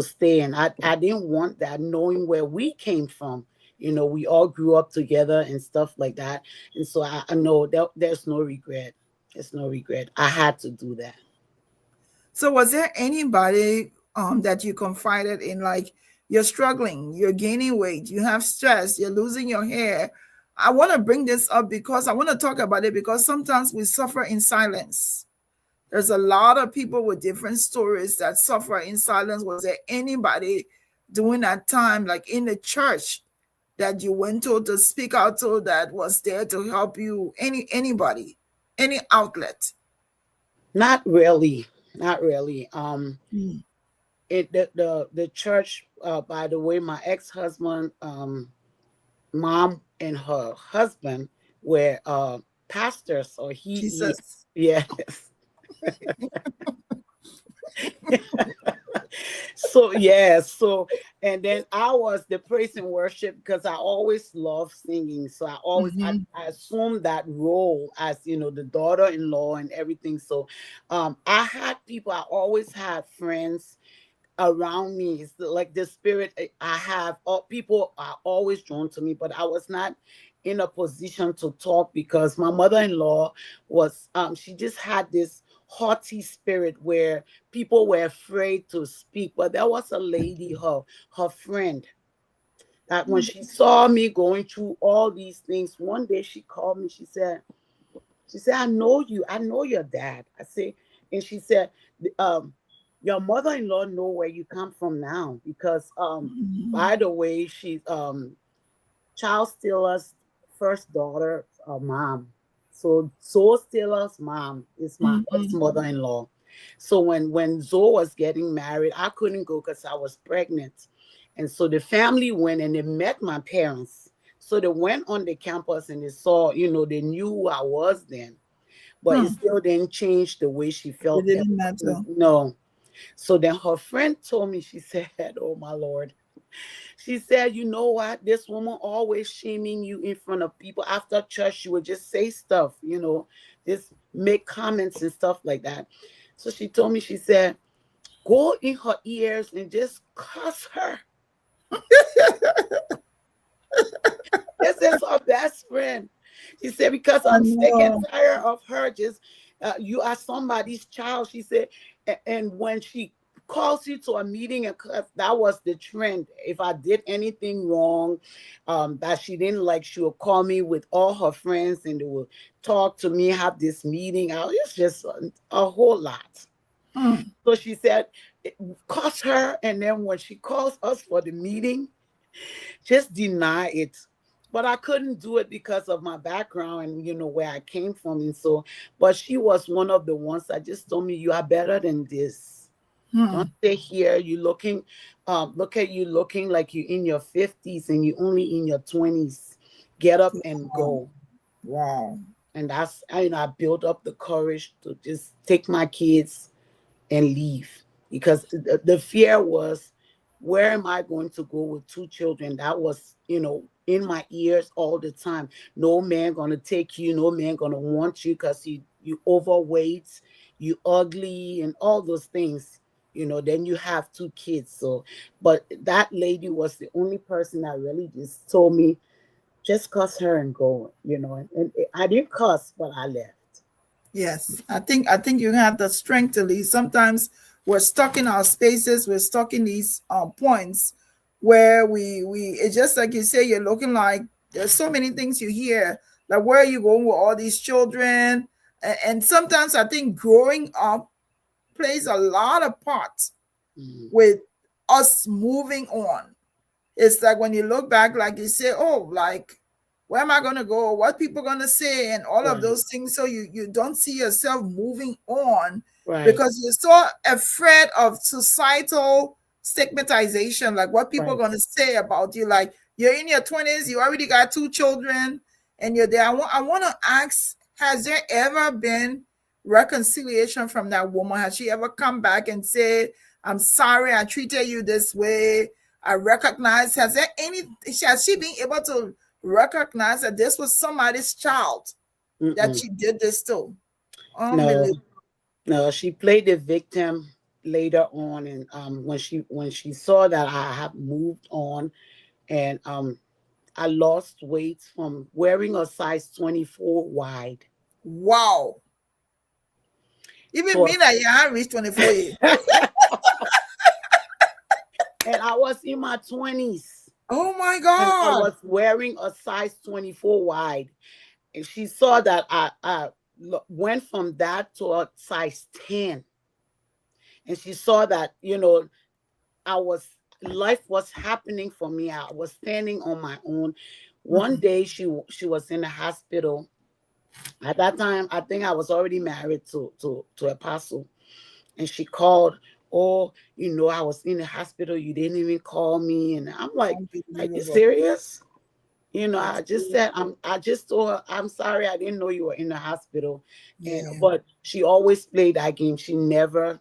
stay. And I didn't want that, knowing where we came from. We all grew up together and stuff like that. And so I know that there's no regret. There's no regret. I had to do that. So was there anybody, that you confided in, like, you're struggling, you're gaining weight, you have stress, you're losing your hair? I want to bring this up because I want to talk about it, because sometimes we suffer in silence. There's a lot of people with different stories that suffer in silence. Was there anybody during that time, like in the church, that you went to speak out to, that was there to help you? Anybody, any outlet? Not really. Not really. Mm. The church, by the way, my ex-husband, mom and her husband were pastors, or he Jesus. yes. So yeah, so and then I was the praise and worship because I always love singing. So Mhm. I assumed that role as the daughter-in-law and everything. So I had people, I always had friends around me. It's like the spirit I have. All people are always drawn to me, but I was not in a position to talk because my mother-in-law was she just had this haughty spirit where people were afraid to speak. But there was a lady, her friend, that when she saw me going through all these things, one day she called me. She said, I know you. I know your dad. I say, and she said, um, your mother-in-law know where you come from now because Mhm. by the way, she's child stealer's first daughter, mom. So Zoe Steeler's mom is my Mhm. ex-mother-in-law. So when Zoe was getting married, I couldn't go because I was pregnant. And so the family went and they met my parents. So they went on the campus and they saw, they knew who I was then, but it Hmm. still didn't change the way she It felt. didn't matter. No. So then her friend told me, she said, oh my Lord. She said, you know what? This woman always shaming you in front of people. After church, she would just say stuff, just make comments and stuff like that. So she told me, she said, go in her ears and just cuss her. This is her best friend. She said, because I I'm sick and know. tired of her just, you are somebody's child. She said, and when she calls you to a meeting, and that was the trend. If I did anything wrong, that she didn't like, she would call me with all her friends and they would talk to me, have this meeting. It's just a whole lot. Hmm. So she said, cuss her. And then when she calls us for the meeting, just deny it. But I couldn't do it because of my background and where I came from. And so, but she was one of the ones that just told me, you are better than this. Hmm. Don't stay here. You looking, look at you looking like you in your 50s and you only in your 20s. Get up and Wow. go. Wow. And that's I built up the courage to just take my kids and leave because the fear was, where am I going to go with two children? That was in my ears all the time. No man gonna take you, no man gonna want you because you overweight, you ugly, and all those things. Then you have two kids. So but that lady was the only person that really just told me, just cuss her and go. And I didn't cuss, but I left. Yes, I think you have the strength to lead. Sometimes we're stuck in our spaces. We're stuck in these points where we it's just like you say. You're looking like there's so many things you hear. Like where are you going with all these children? And sometimes I think growing up plays a lot of part Mhm. with us moving on. It's like when you look back, like you say, oh, like where am I gonna go? What people gonna say, and all of Right, those things. So you don't see yourself moving on right, because you're so afraid of societal stigmatization, like what people right. gonna say about you. Like you're in your 20s, you already got two children, and you're there. I want to ask, has there ever been reconciliation from that woman? Has she ever come back and say, I'm sorry I treated you this way? I recognize, has she been able to recognize that this was somebody's child that Mm-mm. she did this to? No, Unbelievable. no. She played the victim later on, and when she saw that I have moved on, and I lost weight from wearing a size 24 wide Wow. Even to me that you have reached 24 years. and I was in my 20s, Oh my and I God. was wearing a size 24 wide, and she saw that I went from that to a size 10, and she saw that I was life was happening for me. I was standing on my own. One Mhm. day she was in the hospital. At that time, I think I was already married to Apostle, and she called. Oh, I was in the hospital. You didn't even call me, and I'm like, are you Unbelievable. serious? I just said, I just told her, I'm sorry, I didn't know you were in the hospital. And Yeah. but she always played that game. She never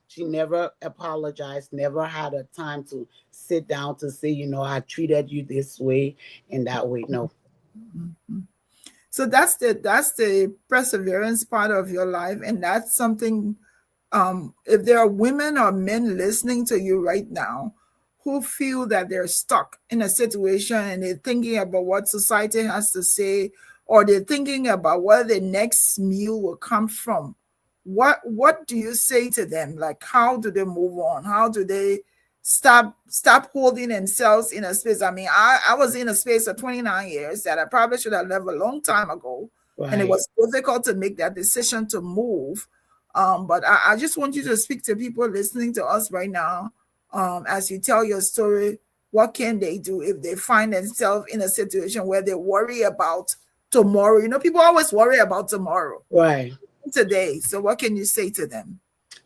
apologized, never had a time to sit down to say, I treated you this way and that way. No. Mhm. So that's the perseverance part of your life, and that's something. If there are women or men listening to you right now who feel that they're stuck in a situation and they're thinking about what society has to say, or they're thinking about where the next meal will come from, what do you say to them? Like, how do they move on? How do they stop holding themselves in a space? I mean, I was in a space for 29 years that I probably should have left a long time ago, and it Right. was difficult to make that decision to move. But I just want you to speak to people listening to us right now, as you tell your story. What can they do if they find themselves in a situation where they worry about tomorrow? People always worry about tomorrow, Right. today. So what can you say to them?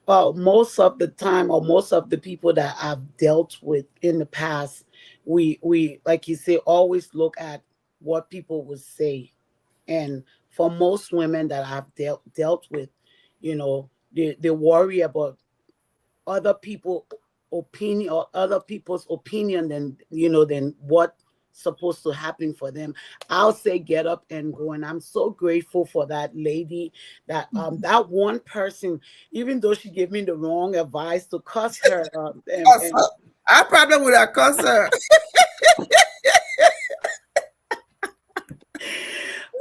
Well, most of the time, or most of the people that I've dealt with in the past, we like you say, always look at what people would say. And for most women that I've dealt with, they worry about other people opinion, or other people's opinion than what supposed to happen for them. I'll say get up and go. And I'm so grateful for that lady, that one person, even though she gave me the wrong advice to cuss her, Cuss her. I probably would have cussed her.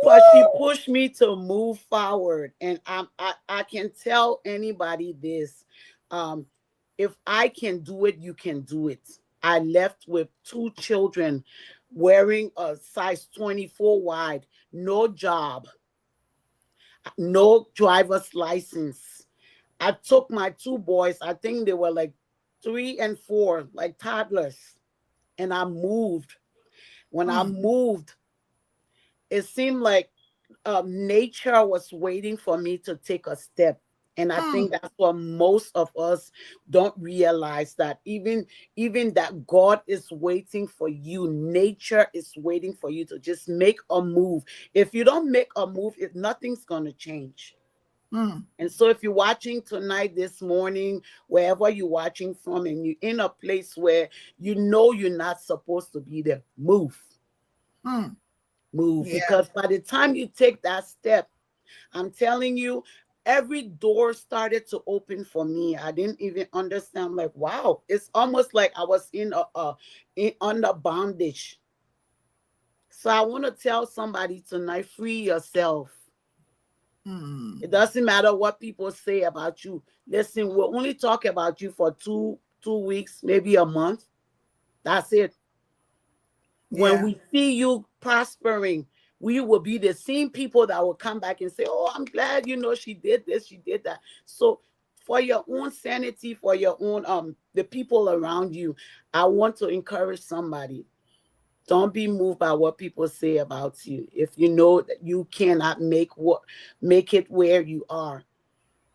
but she pushed me to move forward. And I can tell anybody this. um if I can do it, you can do it. I left with two children, wearing a size 24 wide, no job, no driver's license. I took my two boys, I think they were like 3 and 4, like toddlers, and I moved. When I Mm, moved, it seemed like nature was waiting for me to take a step. And I mm, think that's what most of us don't realize, that even that God is waiting for you. Nature is waiting for you to just make a move. If you don't make a move, if nothing's gonna change. mm, And so if you're watching tonight, this morning, wherever you're watching from, and you're in a place where you know you're not supposed to be there, move. mm. Move. Yeah. Because by the time you take that step, I'm telling you, every door started to open for me. I didn't even understand. I'm like, wow, it's almost like I was under bondage. So I want to tell somebody tonight, free yourself. Mm. It doesn't matter what people say about you. Listen, we'll only talk about you for two weeks, maybe a month. That's it. When Yeah. we see you prospering, we will be the same people that will come back and say, oh, I'm glad, she did this, she did that. So for your own sanity, for your own the people around you, I want to encourage somebody. Don't be moved by what people say about you. If you know that you cannot make it where you are,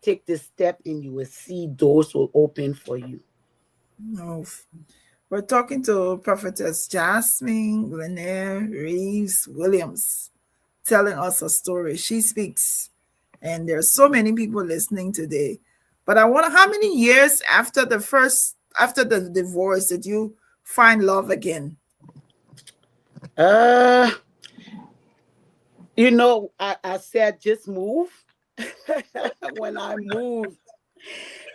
take this step and you will see doors will open for you. No. We're talking to Prophetess Jasmine Lanier Reeves Williams, telling us a story. She speaks, and there's so many people listening today. But I wonder, how many years after the divorce did you find love again? Uh I said just move. When I moved,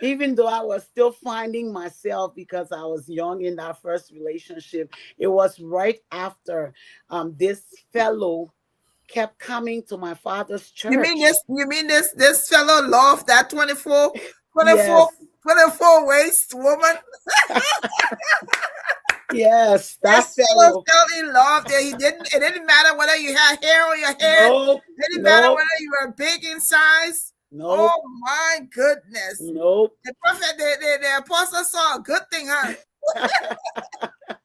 even though I was still finding myself because I was young in that first relationship, it was right after this fellow kept coming to my father's You mean church. this? You mean this fellow loved that 24, 24, Yes, 24 waist woman? yes, that This fellow fellow. fell in love that he didn't. It didn't matter whether you had hair on your head. Nope, It didn't matter nope, whether you were big in size. nope, Oh my goodness! nope. The prophet, the apostle saw a good thing, huh?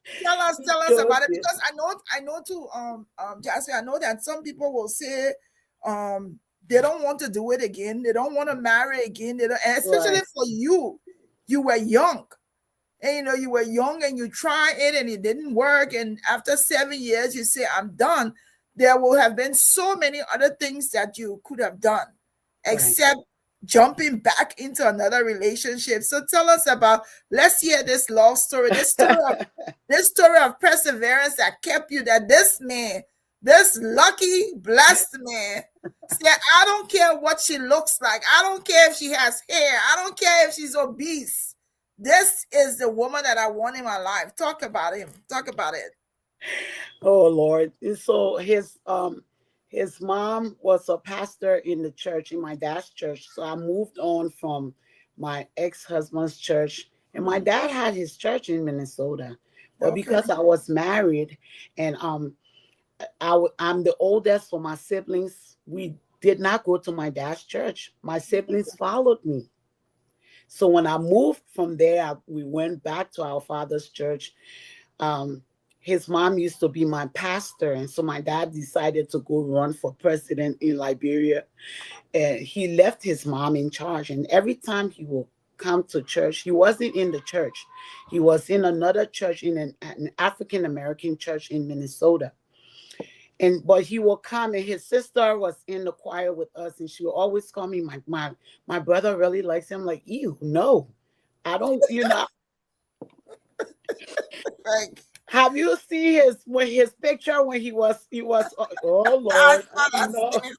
He Tell us sure about it, did. because I know too. Jasmine, I know that some people will say, they don't want to do it again. They don't want to marry again. They don't, and especially Right, for you, you were young. and you were young and you tried it and it didn't work, and after 7 years you say, I'm done. There will have been so many other things that you could have done Right. except jumping back into another relationship. So tell us about, let's hear this love story, this story of perseverance that kept you, that this man, this lucky blessed man said, I don't care what she looks like, I don't care if she has hair, I don't care if she's obese, this is the woman that I want in my life. Talk about him. Talk about it. Oh Lord. And so his mom was a pastor in the church, in my dad's church. So I moved on from my ex-husband's church. And my Mhm. dad had his church in Minnesota. But Okay. because I was married and I'm the oldest for my siblings, we did not go to my dad's church. My siblings followed me. So when I moved from there, we went back to our father's church. um, his mom used to be my pastor, and so my dad decided to go run for president in Liberia. And he left his mom in charge. And every time he will come to church, he wasn't in the church. He was in another church, in an African American church in Minnesota. And but he will come, and his sister was in the choir with us, and she will always call me, my brother really likes him. Like, ew, no, I don't. Like, Have you seen his picture when he was oh I Lord, no. understand.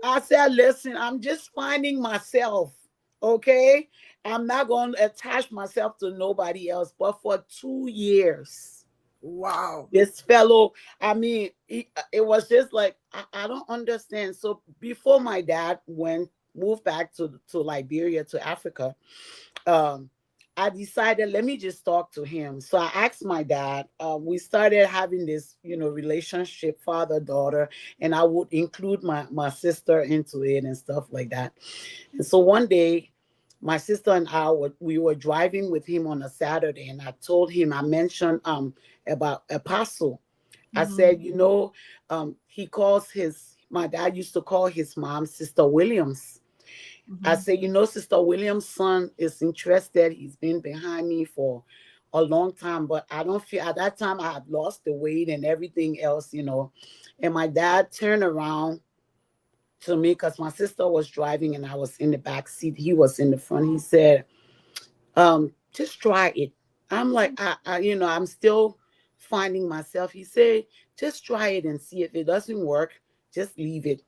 I said, listen, I'm just finding myself. Okay. I'm not going to attach myself to nobody else. But for 2 years, Wow. this fellow, I mean, it was just like, I don't understand. So before my dad moved back to Liberia, to Africa, um, I decided, let me just talk to him. So I asked my dad. We started having this, relationship, father daughter, and I would include my sister into it and stuff like that. And so one day, my sister and we were driving with him on a Saturday, and I mentioned about Apostle. I Mhm. said, he calls my dad used to call his mom Sister Williams. I Mhm. say, Sister Williams' son is interested. He's been behind me for a long time, but I don't feel, at that time I had lost the weight and everything else. And my dad turned around to me because my sister was driving and I was in the back seat. He was in the front. He said, just try it. I'm like, I'm still finding myself. He said, just try it and see. If it doesn't work, just leave it.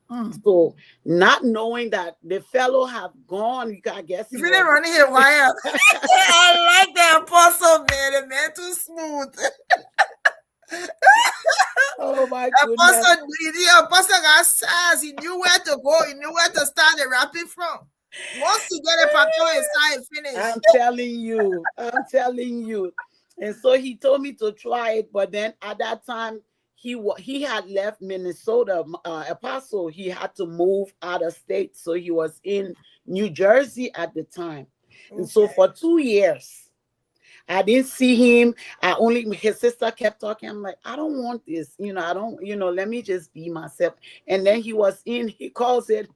Mm. So, not knowing that the fellow have gone, I guess You he feeling was. running here wild. I like that apostle, man. The man too smooth. Oh my goodness! Apostle got size. He knew where to go. He knew where to start the rapping from. Once he get a papillon inside, finish. I'm telling you, I'm telling you. And so he told me to try it, but then at that time he had left Minnesota. Apostle, he had to move out of state, so he was in New Jersey at the time. And so Okay. for 2 years, I didn't see him. His sister kept talking. I'm like, I don't want this. I don't, let me just be myself. And then he calls it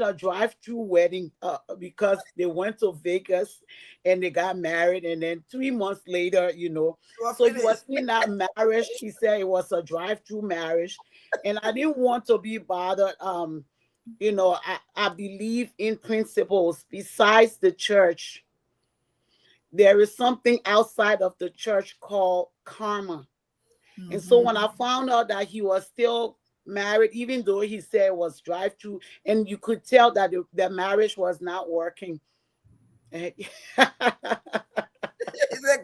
a drive-through wedding, because they went to Vegas and they got married. And then 3 months later, You are so he was finished. in that marriage. He said it was a drive-through marriage. And I didn't want to be bothered. I believe in principles besides the church. There is something outside of the church called karma. And so when Mhm. I found out that he was still married, even though he said it was drive through, and you could tell that the marriage was not working. He said,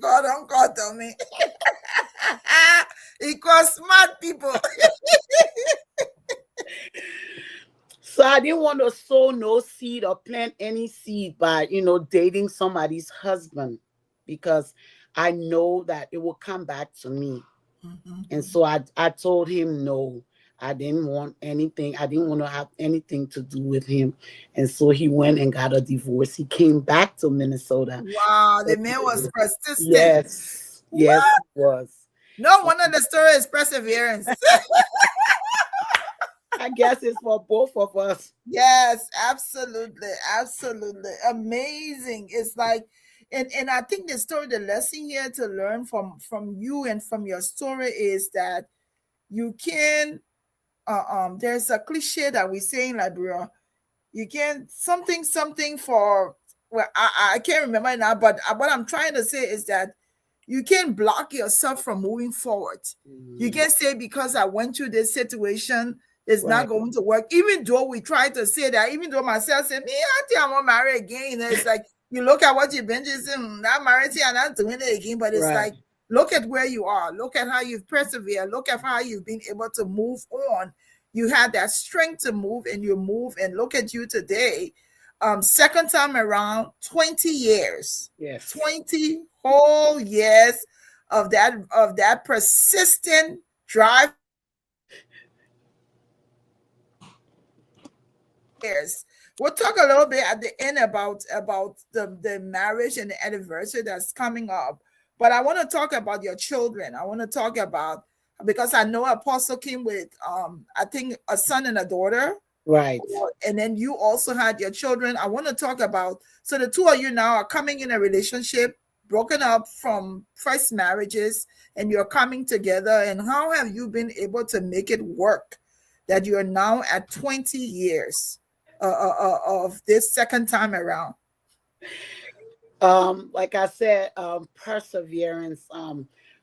God, don't call to me. He calls smart people. So I didn't want to sow no seed or plant any seed by, dating somebody's husband, because I know that it will come back to me. And Mhm. so I told him no. I didn't want anything. I didn't want to have anything to do with him. And so he went and got a divorce. He came back to Minnesota. Wow, the man was persistent. Yes. Yes, What? he was. No wonder the story is perseverance. I guess it's for both of us. Yes, absolutely, absolutely amazing. It's like, and I think the story, the lesson here to learn from you and from your story is that you can. There's a cliche that we say in Liberia. You can something for, well, I can't remember now, but what I'm trying to say is that you can't block yourself from moving forward. You Mm, can't say because I went through this situation, it's not right, going to work. Even though we try to say that, even though myself said, me, I think I'm gonna marry again. You know, it's like you look at what you've been to, say, not married, I'm not doing it again. But it's right. like, look at where you are, look at how you've persevered, look at how you've been able to move on. You had that strength to move, and you move, and look at you today. Second time around, 20 years, Yes. 20 whole years of that persistent drive. Years. We'll talk a little bit at the end about the marriage and the anniversary that's coming up. But I want to talk about your children. I want to talk about, because I know Apostle came with I think a son and a daughter. Right. And then you also had your children. I want to talk about, so the two of you now are coming in a relationship, broken up from first marriages, and you're coming together. And how have you been able to make it work that you're now at 20 years of this second time around? Like I said, perseverance.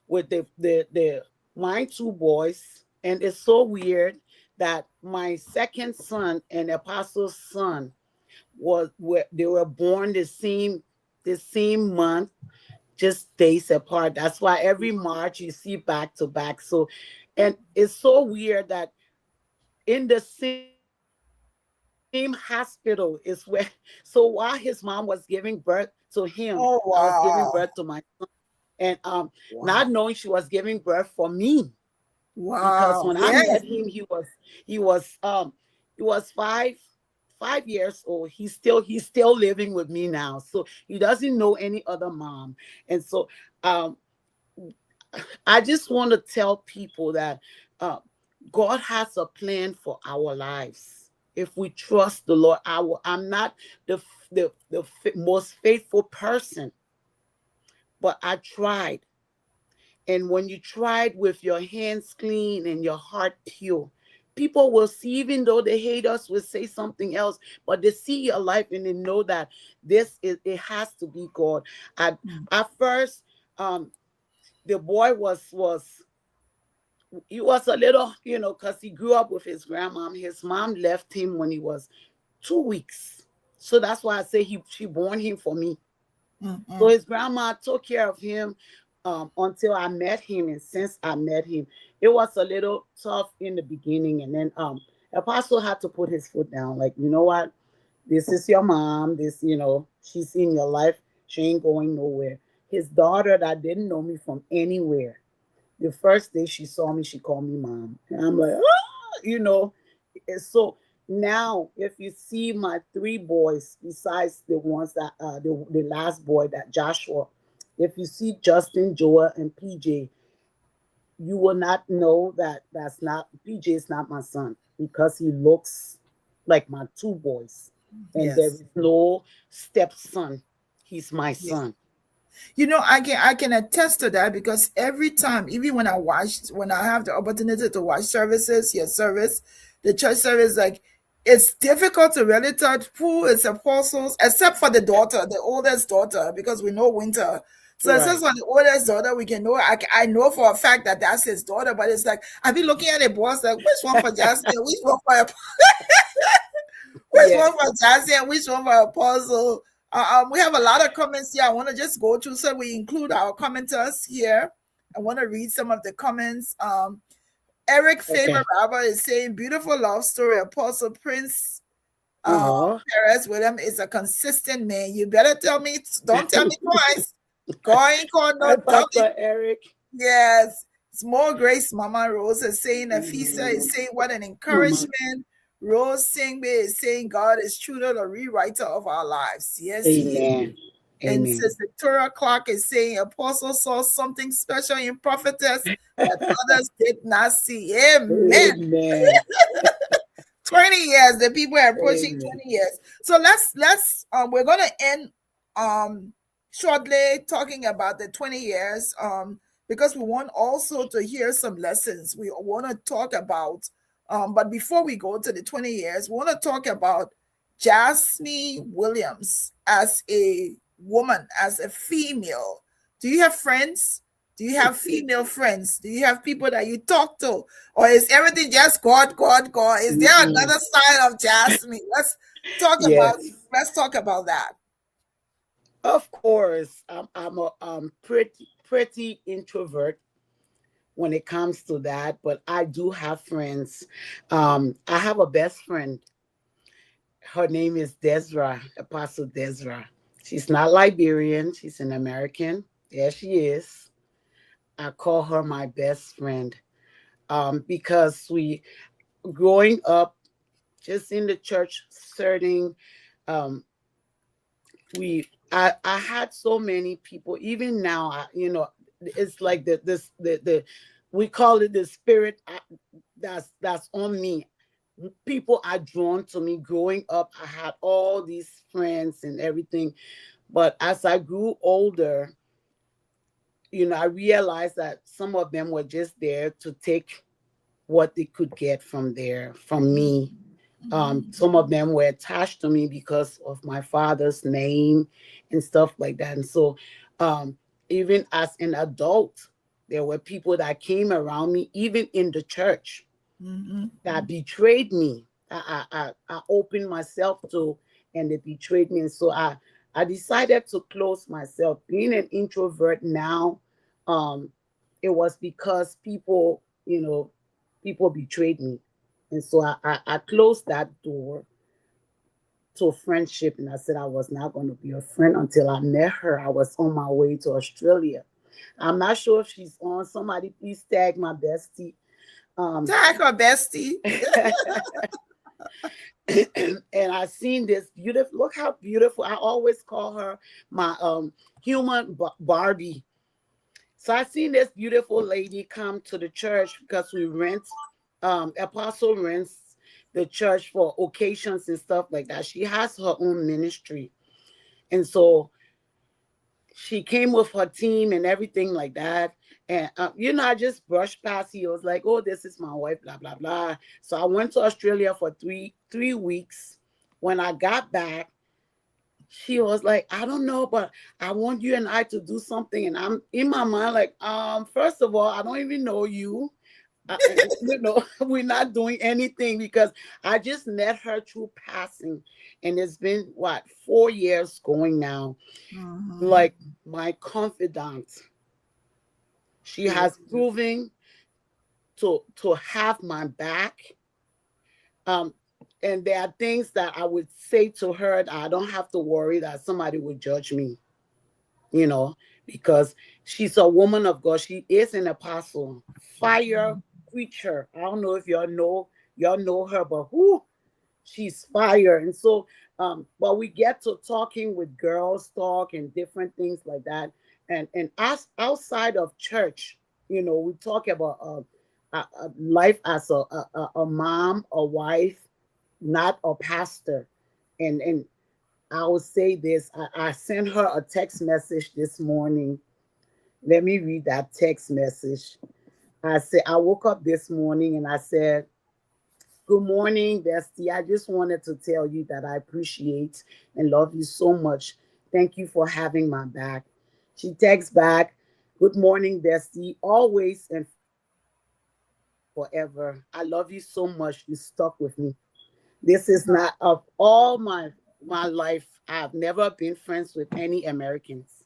With the my two boys, and it's so weird that my second son and Apostle's son they were born the same month, just days apart. That's why every March you see back to back. So, and it's so weird that in the same hospital is where. So while his mom was giving birth to him, I was giving birth Oh, to my son, wow. and not knowing she Wow. was giving birth for me, because when I Wow. met him, Yes. he was 5 years old. He's still living with me now, so he doesn't know any other mom. And so um I just want to tell people that uh, God has a plan for our lives. If we trust the Lord, I'm not the most faithful person, but I tried. And when you tried with your hands clean and your heart pure, people will see, even though they hate us, will say something else, but they see your life and they know that it has to be God. At first, um, the boy was he was a little, because he grew up with his grandmom. His mom left him when he was 2 weeks. So that's why I say she born him for me. So Mm-mm. his grandma took care of him until I met him. And since I met him, it was a little tough in the beginning. And then Apostle had to put his foot down. Like, you know what? This is your mom. She's in your life. She ain't going nowhere. His daughter that didn't know me from anywhere, the first day she saw me, she called me mom. And I'm like, ah, And so now, if you see my three boys, besides the ones that, the last boy, that Joshua, if you see Justin, Joel, and PJ, you will not know that PJ is not my son, because he looks like my two boys. And there Yes. is no stepson. He's my Yeah. son. I can attest to that, because every time, even when I have the opportunity to watch services, your service, the church service, like, it's difficult to really touch who is apostles, except for the daughter, the oldest daughter, because we know Winter. So it's just Right. on the oldest daughter we can know. I know for a fact that that's his daughter, but it's like I've been looking at the boss like, which one for Jasmine, which one for which one Yes. for Jazzy and which one for Apostle? We have a lot of comments here. I want to just go through, so we include our commenters here. I want to read some of the comments. Eric Faber Okay. Robert is saying, beautiful love story. Apostle Prince Oh. Perez William is a consistent man. You better tell me, don't tell me twice. God ain't called no Hi, dummy. Pastor Eric. Yes. It's more grace, Mama Rose is saying. Afisa Amen. is saying, what an Mama. encouragement. Rose Singbe is saying, God is truly the rewriter of our lives. Yes, he is. Amen. And Amen. Sister Victoria Clark is saying, Apostle saw something special in Prophetess that others did not see. Amen. Amen. 20 years. The people are approaching Amen. 20 years. So let's we're gonna end shortly talking about the 20 years because we want also to hear some lessons. We want to talk about but before we go to the 20 years, we want to talk about Jasmine Williams as a woman, as a female. Do you have friends? Do you have female friends? Do you have people that you talk to? Or is everything just God, God, God? Is there Mm-mm. another side of Jasmine? Talk about Yes, let's talk about that. of course. I'm a pretty introvert when it comes to that, but I do have friends. I have a best friend. Her name is Desra, Apostle Desra. She's not Liberian. She's an American. There she is. I call her my best friend because we, growing up, just in the church setting, um, I had so many people. Even now, it's like the we call it the spirit that's on me. People are drawn to me. Growing up, I had all these friends and everything, but as I grew older, I realized that some of them were just there to take what they could get from me. Some of them were attached to me because of my father's name and stuff like that. And so, um, even as an adult, there were people that came around me, even in the church, Mm-hmm. that betrayed me. I opened myself to, and they betrayed me. And so I decided to close myself. Being an introvert now, um, it was because people betrayed me. And so I closed that door to friendship, and I said I was not going to be a friend until I met her. I was on my way to Australia. I'm not sure if she's on. Somebody please tag my bestie. Um, Tag her bestie. and I seen this beautiful. Look how beautiful! I always call her my human Barbie. So I seen this beautiful lady come to the church because we rent. Apostle rents the church for occasions and stuff like that. She has her own ministry, and so she came with her team and everything like that. And I just brushed past. He was like, "Oh, this is my wife," blah blah blah. So I went to Australia for three weeks. When I got back, she was like, "I don't know, but I want you and I to do something." And I'm in my mind like, first of all, I don't even know you. We're not doing anything because I just met her through passing, and it's been what 4 years going now. Mm-hmm. Like my confidant, she has Beautiful. proven to have my back. Um, and there are things that I would say to her that I don't have to worry that somebody would judge me, you know, because she's a woman of God. She is an apostle, fire preacher. I don't know if y'all know her, but who she's fire. And so but we get to talking with girls talk and different things like that. And us outside of church, we talk about life as a mom, a wife, not a pastor. And I will say this. I sent her a text message this morning. Let me read that text message. I said, I woke up this morning and I said, "Good morning, bestie. I just wanted to tell you that I appreciate and love you so much. Thank you for having my back." She texts back, "Good morning, bestie. Always and forever. I love you so much. You stuck with me. This is not of all my life. I've never been friends with any Americans.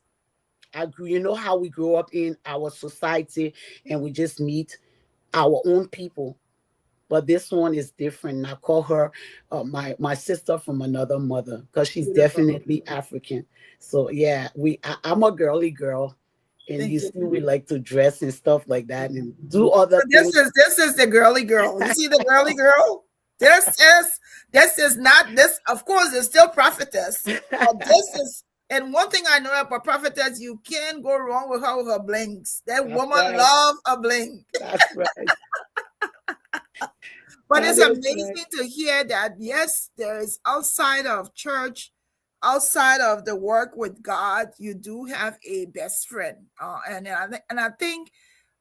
You know how we grow up in our society and we just meet our own people. But this one is different. And I call her my sister from another mother because she's Beautiful. definitely African. So yeah, I'm a girly girl, and you Thank you. see we like to dress and stuff like that and do other This things. is this is the girly girl. You see the girly girl? This is not this. Of course, it's still prophetess, but this is. And one thing I know about prophetess, you can't go wrong with her with her blinks. That That's woman right. love a blink. That's right. But That it's is right. amazing to hear that, yes, there is outside of church, outside of the work with God, you do have a best friend. And I think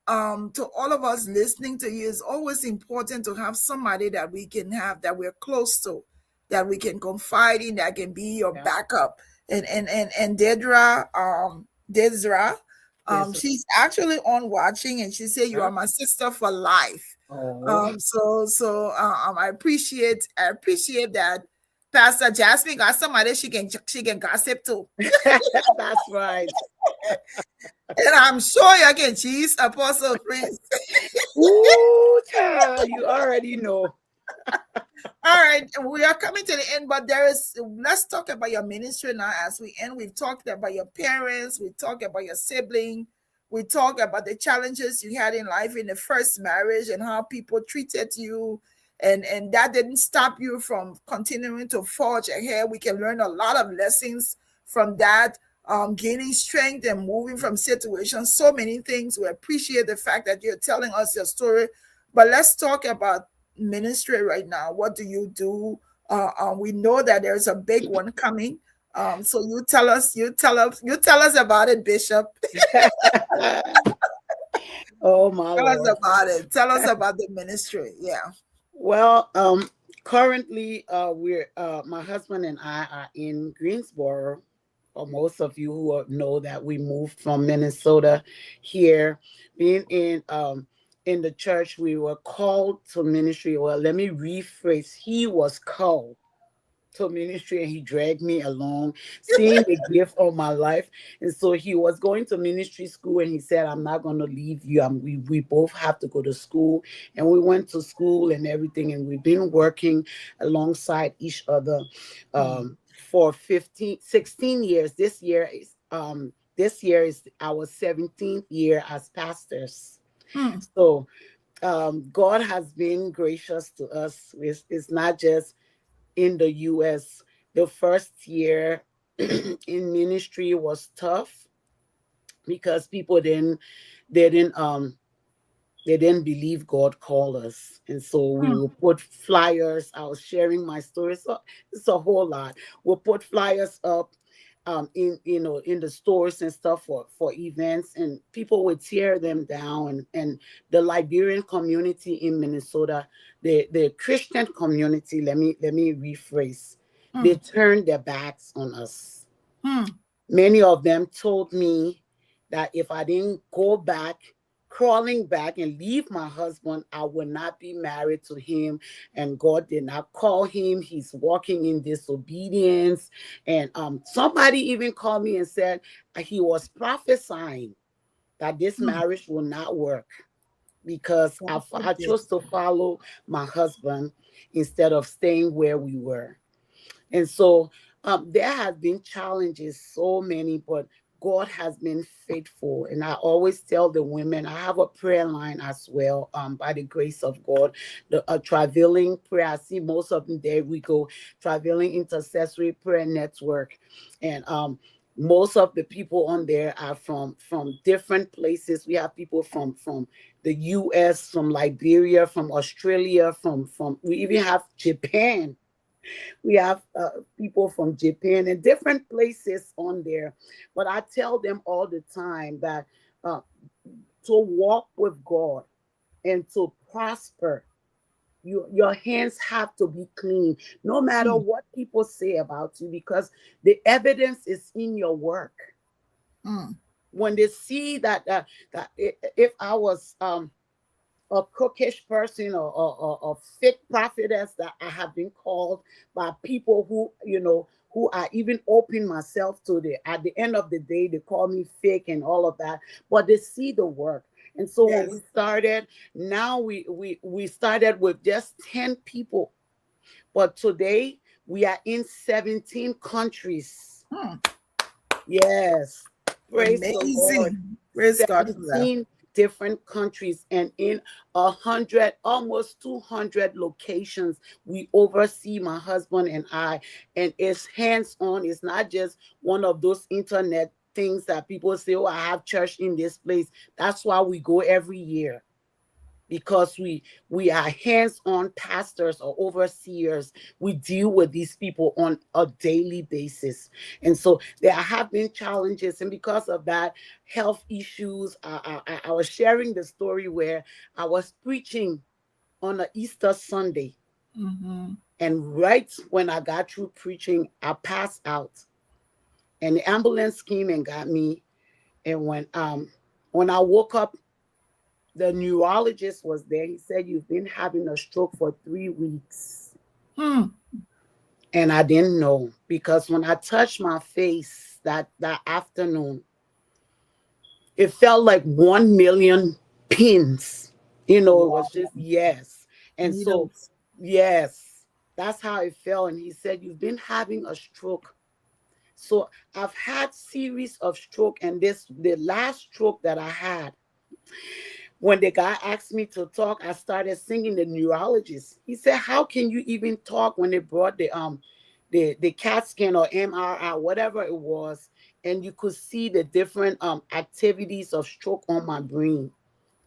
to all of us listening to you, it's always important to have somebody that we can have, that we're close to, that we can confide in, that can be your Yeah. backup. And Dedra, Yes. she's actually on watching, and she said, "You are Yeah. my sister for life." Oh, I appreciate that. Pastor Jasmine got somebody she can gossip to, that's right. and I'm sure you can cheese Apostle Prince. Ooh, child, you already know. All right, we are coming to the end, but let's talk about your ministry now as we end. We've talked about your parents, we talked about your sibling, we talked about the challenges you had in life in the first marriage and how people treated you. And that didn't stop you from continuing to forge ahead. We can learn a lot of lessons from that, gaining strength and moving from situations, so many things. We appreciate the fact that you're telling us your story. But let's talk about ministry right now. What do you do? We know that there's a big one coming. So you tell us about it, Bishop. Oh my Tell us Lord. about it. Tell us about the ministry. Yeah. Well, currently, we're my husband and I are in Greensboro. For most of you who know that we moved from Minnesota here, being in the church, we were called to ministry. Well, let me rephrase: He was called to ministry and he dragged me along, seeing the gift of my life. And so he was going to ministry school and he said, I'm not going to leave you. We both have to go to school. And we went to school and everything. And we've been working alongside each other Mm, for 16 years. This year is our 17th year as pastors. mm, So God has been gracious to us. It's not just in the US. The first year in ministry was tough because people they didn't they didn't believe God called us. And so we mm, will put flyers. I was sharing my story. So it's a whole lot. We'll put flyers up in in the stores and stuff for events, and people would tear them down. And the Liberian community in Minnesota, the Christian community, let me rephrase, they mm, turned their backs on us. mm, Many of them told me that if I didn't go back, crawling back and leave my husband, I would not be married to him. And God did not call him. He's walking in disobedience. And somebody even called me and said he was prophesying that this mm. marriage will not work because God I forbid. chose to follow my husband instead of staying where we were. And so there has been challenges, so many, but God has been faithful. And I always tell the women, I have a prayer line as well, by the grace of God, the traveling prayer. I see most of them there. We go traveling intercessory prayer network, and most of the people on there are from different places. We have people from the U.S., from Liberia, from Australia, from we even have Japan. We have people from Japan and different places on there. But I tell them all the time that uh, to walk with God and to prosper, your hands have to be clean, no matter Mm, what people say about you, because the evidence is in your work. mm, When they see if I was a cookish person or fake prophetess, that I have been called by people who I even open myself to. At the end of the day, they call me fake and all of that, but they see the work. And so when we yes. started, now we started with just 10 people, but today we are in 17 countries. Mm, Yes. Praise the Lord. amazing. Praise God for that. 17 different countries and in 100, almost 200 locations. We oversee, my husband and I, and it's hands on. It's not just one of those internet things that people say, oh, I have church in this place. That's why we go every year. because we are hands-on pastors or overseers. We deal with these people on a daily basis, and so there have been challenges, and because of that, health issues. I was sharing the story where I was preaching on a Easter Sunday, Mm-hmm. and right when I got through preaching, I passed out, and the ambulance came and got me. And when I woke up, the neurologist was there. He said, "You've been having a stroke for 3 weeks." Hmm. And I didn't know, because when I touched my face that afternoon, it felt like 1 million pins. It Wow. was just, yes. And so, Needles. yes, that's how it felt. And he said, "You've been having a stroke." So I've had series of stroke, and this the last stroke that I had, when the guy asked me to talk, I started singing. The neurologist, he said, "How can you even talk?" When they brought the CAT scan or MRI, whatever it was, and you could see the different activities of stroke on my brain.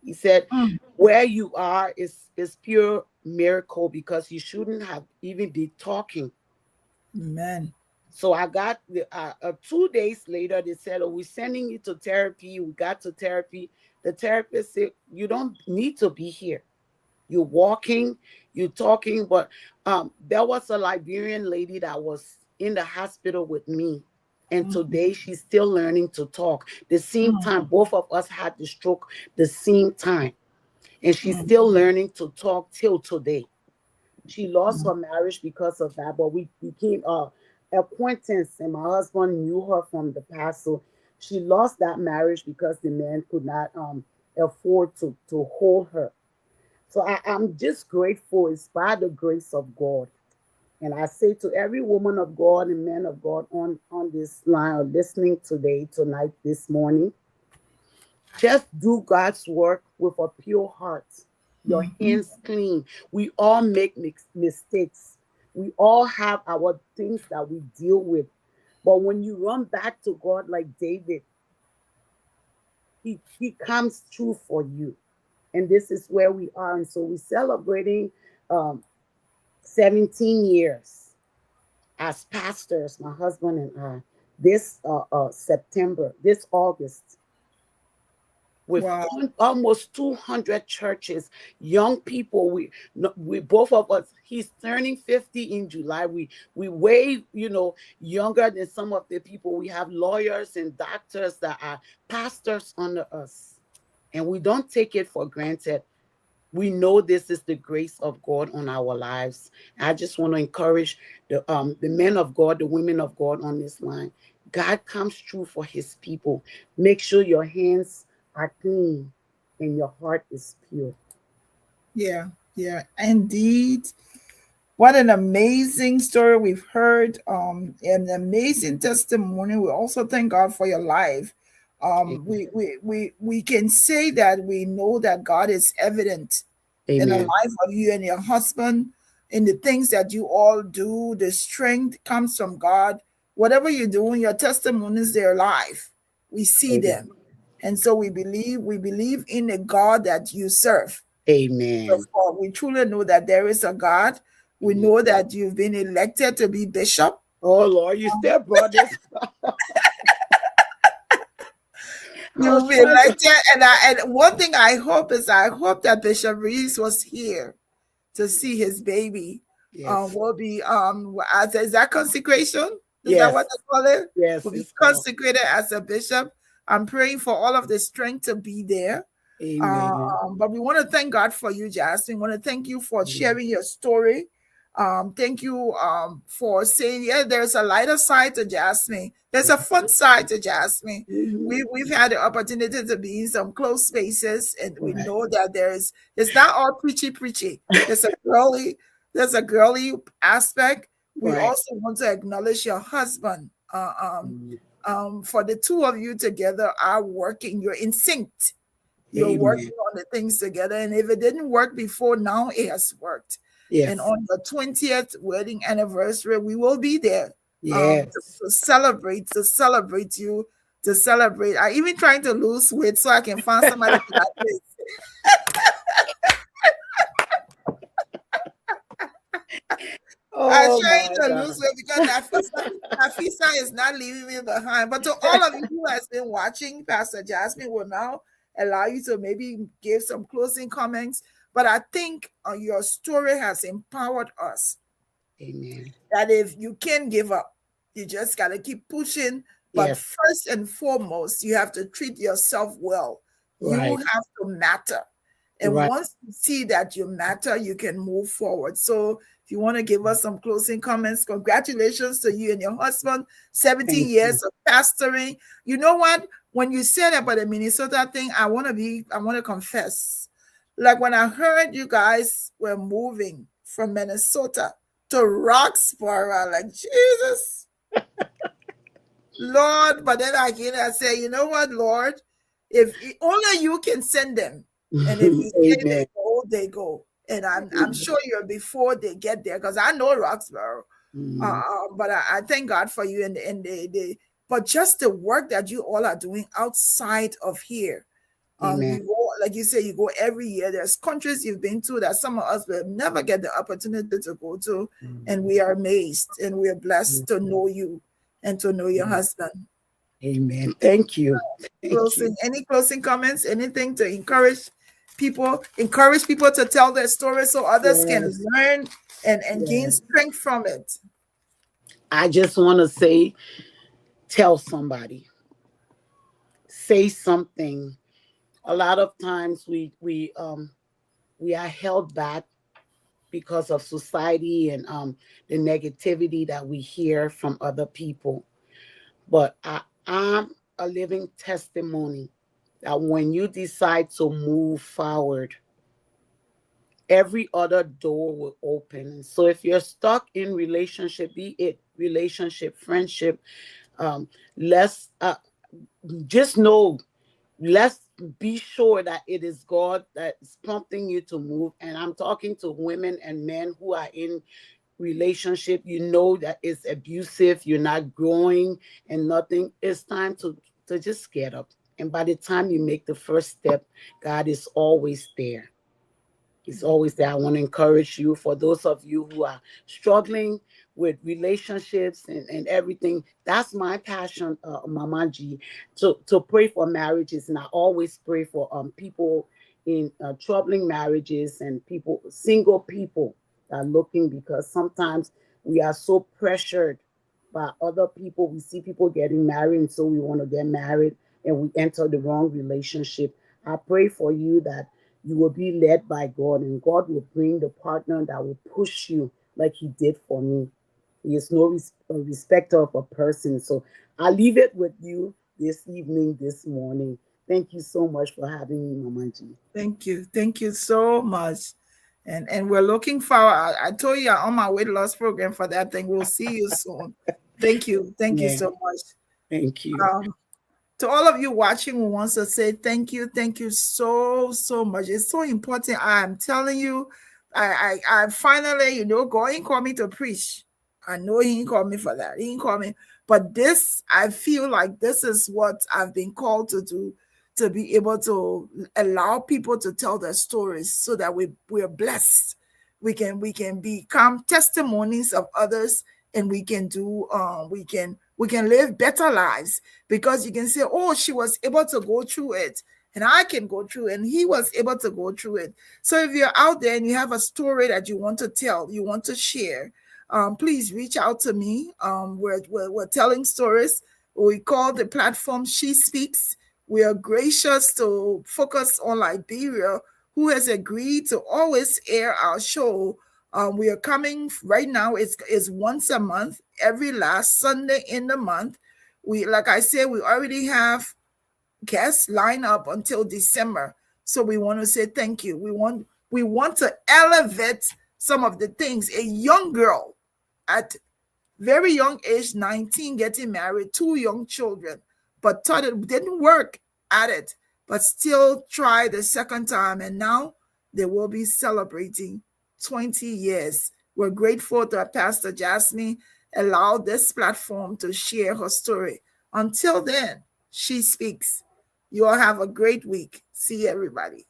He said, Hmm. "Where you are is pure miracle, because you shouldn't have even be talking." Amen. So I got 2 days later, they said, "Oh, we're sending you to therapy." We got to therapy. The therapist said, "You don't need to be here. You're walking, you're talking." But there was a Liberian lady that was in the hospital with me. And Mm-hmm. today she's still learning to talk. The same time, both of us had the stroke the same time. And she's Mm-hmm. still learning to talk till today. She lost Mm-hmm. her marriage because of that, but we became acquaintance, and my husband knew her from the past. So she lost that marriage because the man could not afford to hold her. So I'm just grateful. It's by the grace of God. And I say to every woman of God and man of God on this line or listening today, tonight, this morning, just do God's work with a pure heart, your Mm-hmm. hands clean. We all make mistakes. We all have our things that we deal with. But when you run back to God like David, he comes through for you. And this is where we are. And so we're celebrating um, 17 years as pastors, my husband and I, this September, this August, with Wow. almost 200 churches, young people. We both of us. He's turning 50 in July. We way younger than some of the people. We have lawyers and doctors that are pastors under us, and we don't take it for granted. We know this is the grace of God on our lives. I just want to encourage the men of God, the women of God on this line. God comes true for his people. Make sure your hands are clean and your heart is pure. Yeah. Yeah. Indeed. What an amazing story we've heard. An amazing testimony. We also thank God for your life. Amen. We can say that we know that God is evident in the Amen. life of you and your husband, in the things that you all do. The strength comes from God. Whatever you do in your testimonies, their life, we see Amen. them, and so we believe in the God that you serve. Amen. For we truly know that there is a God. We Mhm. know that you've been elected to be bishop. Oh Lord, you still brought this. I You'll was be trying to. elected, and one thing I hope is I hope that Bishop Reeves was here to see his baby. Yes. Will be is that consecration? Is that what Yes. they call it? Will Yes. be It's called. consecrated as a bishop. I'm praying for all of the strength to be there. Amen. But we want to thank God for you, Jasmine. We want to thank you for Amen. sharing your story. Thank you for saying, yeah, there's a lighter side to Jasmine. There's a fun side to Jasmine. Mhm. We've had the opportunity to be in some close spaces, and we Right. know that it's not all preachy. There's a girly, there's a girly aspect. We Right. also want to acknowledge your husband. Mhm. For the two of you together are working. You're in sync. You're Amen. working on the things together. And if it didn't work before, now it has worked. And Yes. on the 20th wedding anniversary, we will be there Yes. to celebrate you, to celebrate. I even trying to lose weight so I can find somebody for that place. I Oh trying my to God. lose weight because Nafisa is not leaving me behind. But to all of you who has been watching, Pastor Jasmine will now allow you to maybe give some closing comments. But I think your story has empowered us Amen. that if you can't give up, you just got to keep pushing. But Yes. first and foremost, you have to treat yourself well. You Right. have to matter. And Right. once you see that you matter, you can move forward. So if you want to give us some closing comments, congratulations to you and your husband, 17 Thank you. years of pastoring. You know what? When you said about the Minnesota thing, I want to confess. Like when I heard you guys were moving from Minnesota to Roxborough, like Jesus, Lord. But then again, I say, you know what, Lord, if only you can send them, and if you say Amen. they go. And I'm Amen. sure you're before they get there because I know Roxborough. Mm. But I thank God for you and but just the work that you all are doing outside of here. Amen. You go, like you say, you go every year. There's countries you've been to that some of us will never get the opportunity to go to, and we are amazed and we are blessed to know you and to know your husband. Amen. Thank you. Thank you. Any closing comments? Anything to encourage people to tell their story so others can Yes. learn and gain Yes. strength from it. I just want to say, tell somebody, say something. A lot of times we are held back because of society and the negativity that we hear from other people. But I'm a living testimony that when you decide to move forward, every other door will open. So if you're stuck in relationship, be it relationship, friendship, um, let's just know, let's be sure that it is God that's prompting you to move. And I'm talking to women and men who are in relationship, you know that it's abusive, you're not growing and nothing. It's time to just get up. And by the time you make the first step, God is always there. It's always there. I want to encourage you, for those of you who are struggling with relationships and everything. That's my passion, Mama G, to pray for marriages. And I always pray for people in troubling marriages and people, single people that are looking, because sometimes we are so pressured by other people. We see people getting married, and so we want to get married, and we enter the wrong relationship. I pray for you that you will be led by God, and God will bring the partner that will push you like He did for me. He is no respecter of a person. So I leave it with you this evening, this morning. Thank you so much for having me, Mama G. Thank you so much. And we're looking forward. I told you I'm on my weight loss program for that thing. We'll see you soon. Thank you Yeah, so much. thank you. To all of you watching, who wants to say thank you so much. It's so important. I'm telling you, I finally, God ain't called me to preach. I know He ain't called me for that. He ain't called me, but this, I feel like this is what I've been called to do, to be able to allow people to tell their stories, so that we're blessed. We can become testimonies of others, and we can do we can live better lives, because you can say, oh, she was able to go through it, and I can go through it, and he was able to go through it. So if you're out there and you have a story that you want to tell, you want to share, please reach out to me. We're telling stories. We call the platform She Speaks. We are gracious to focus on Liberia, who has agreed to always air our show. We are coming right now. It's once a month, every last Sunday in the month. Like I said, we already have guests lined up until December. So we want to say thank you. We want to elevate some of the things. A young girl at very young age, 19, getting married, two young children, but thought it didn't work at it, but still tried the second time. And now they will be celebrating 20 years. We're grateful that Pastor Jasmine allowed this platform to share her story. Until then, She Speaks. You all have a great week. See you, everybody.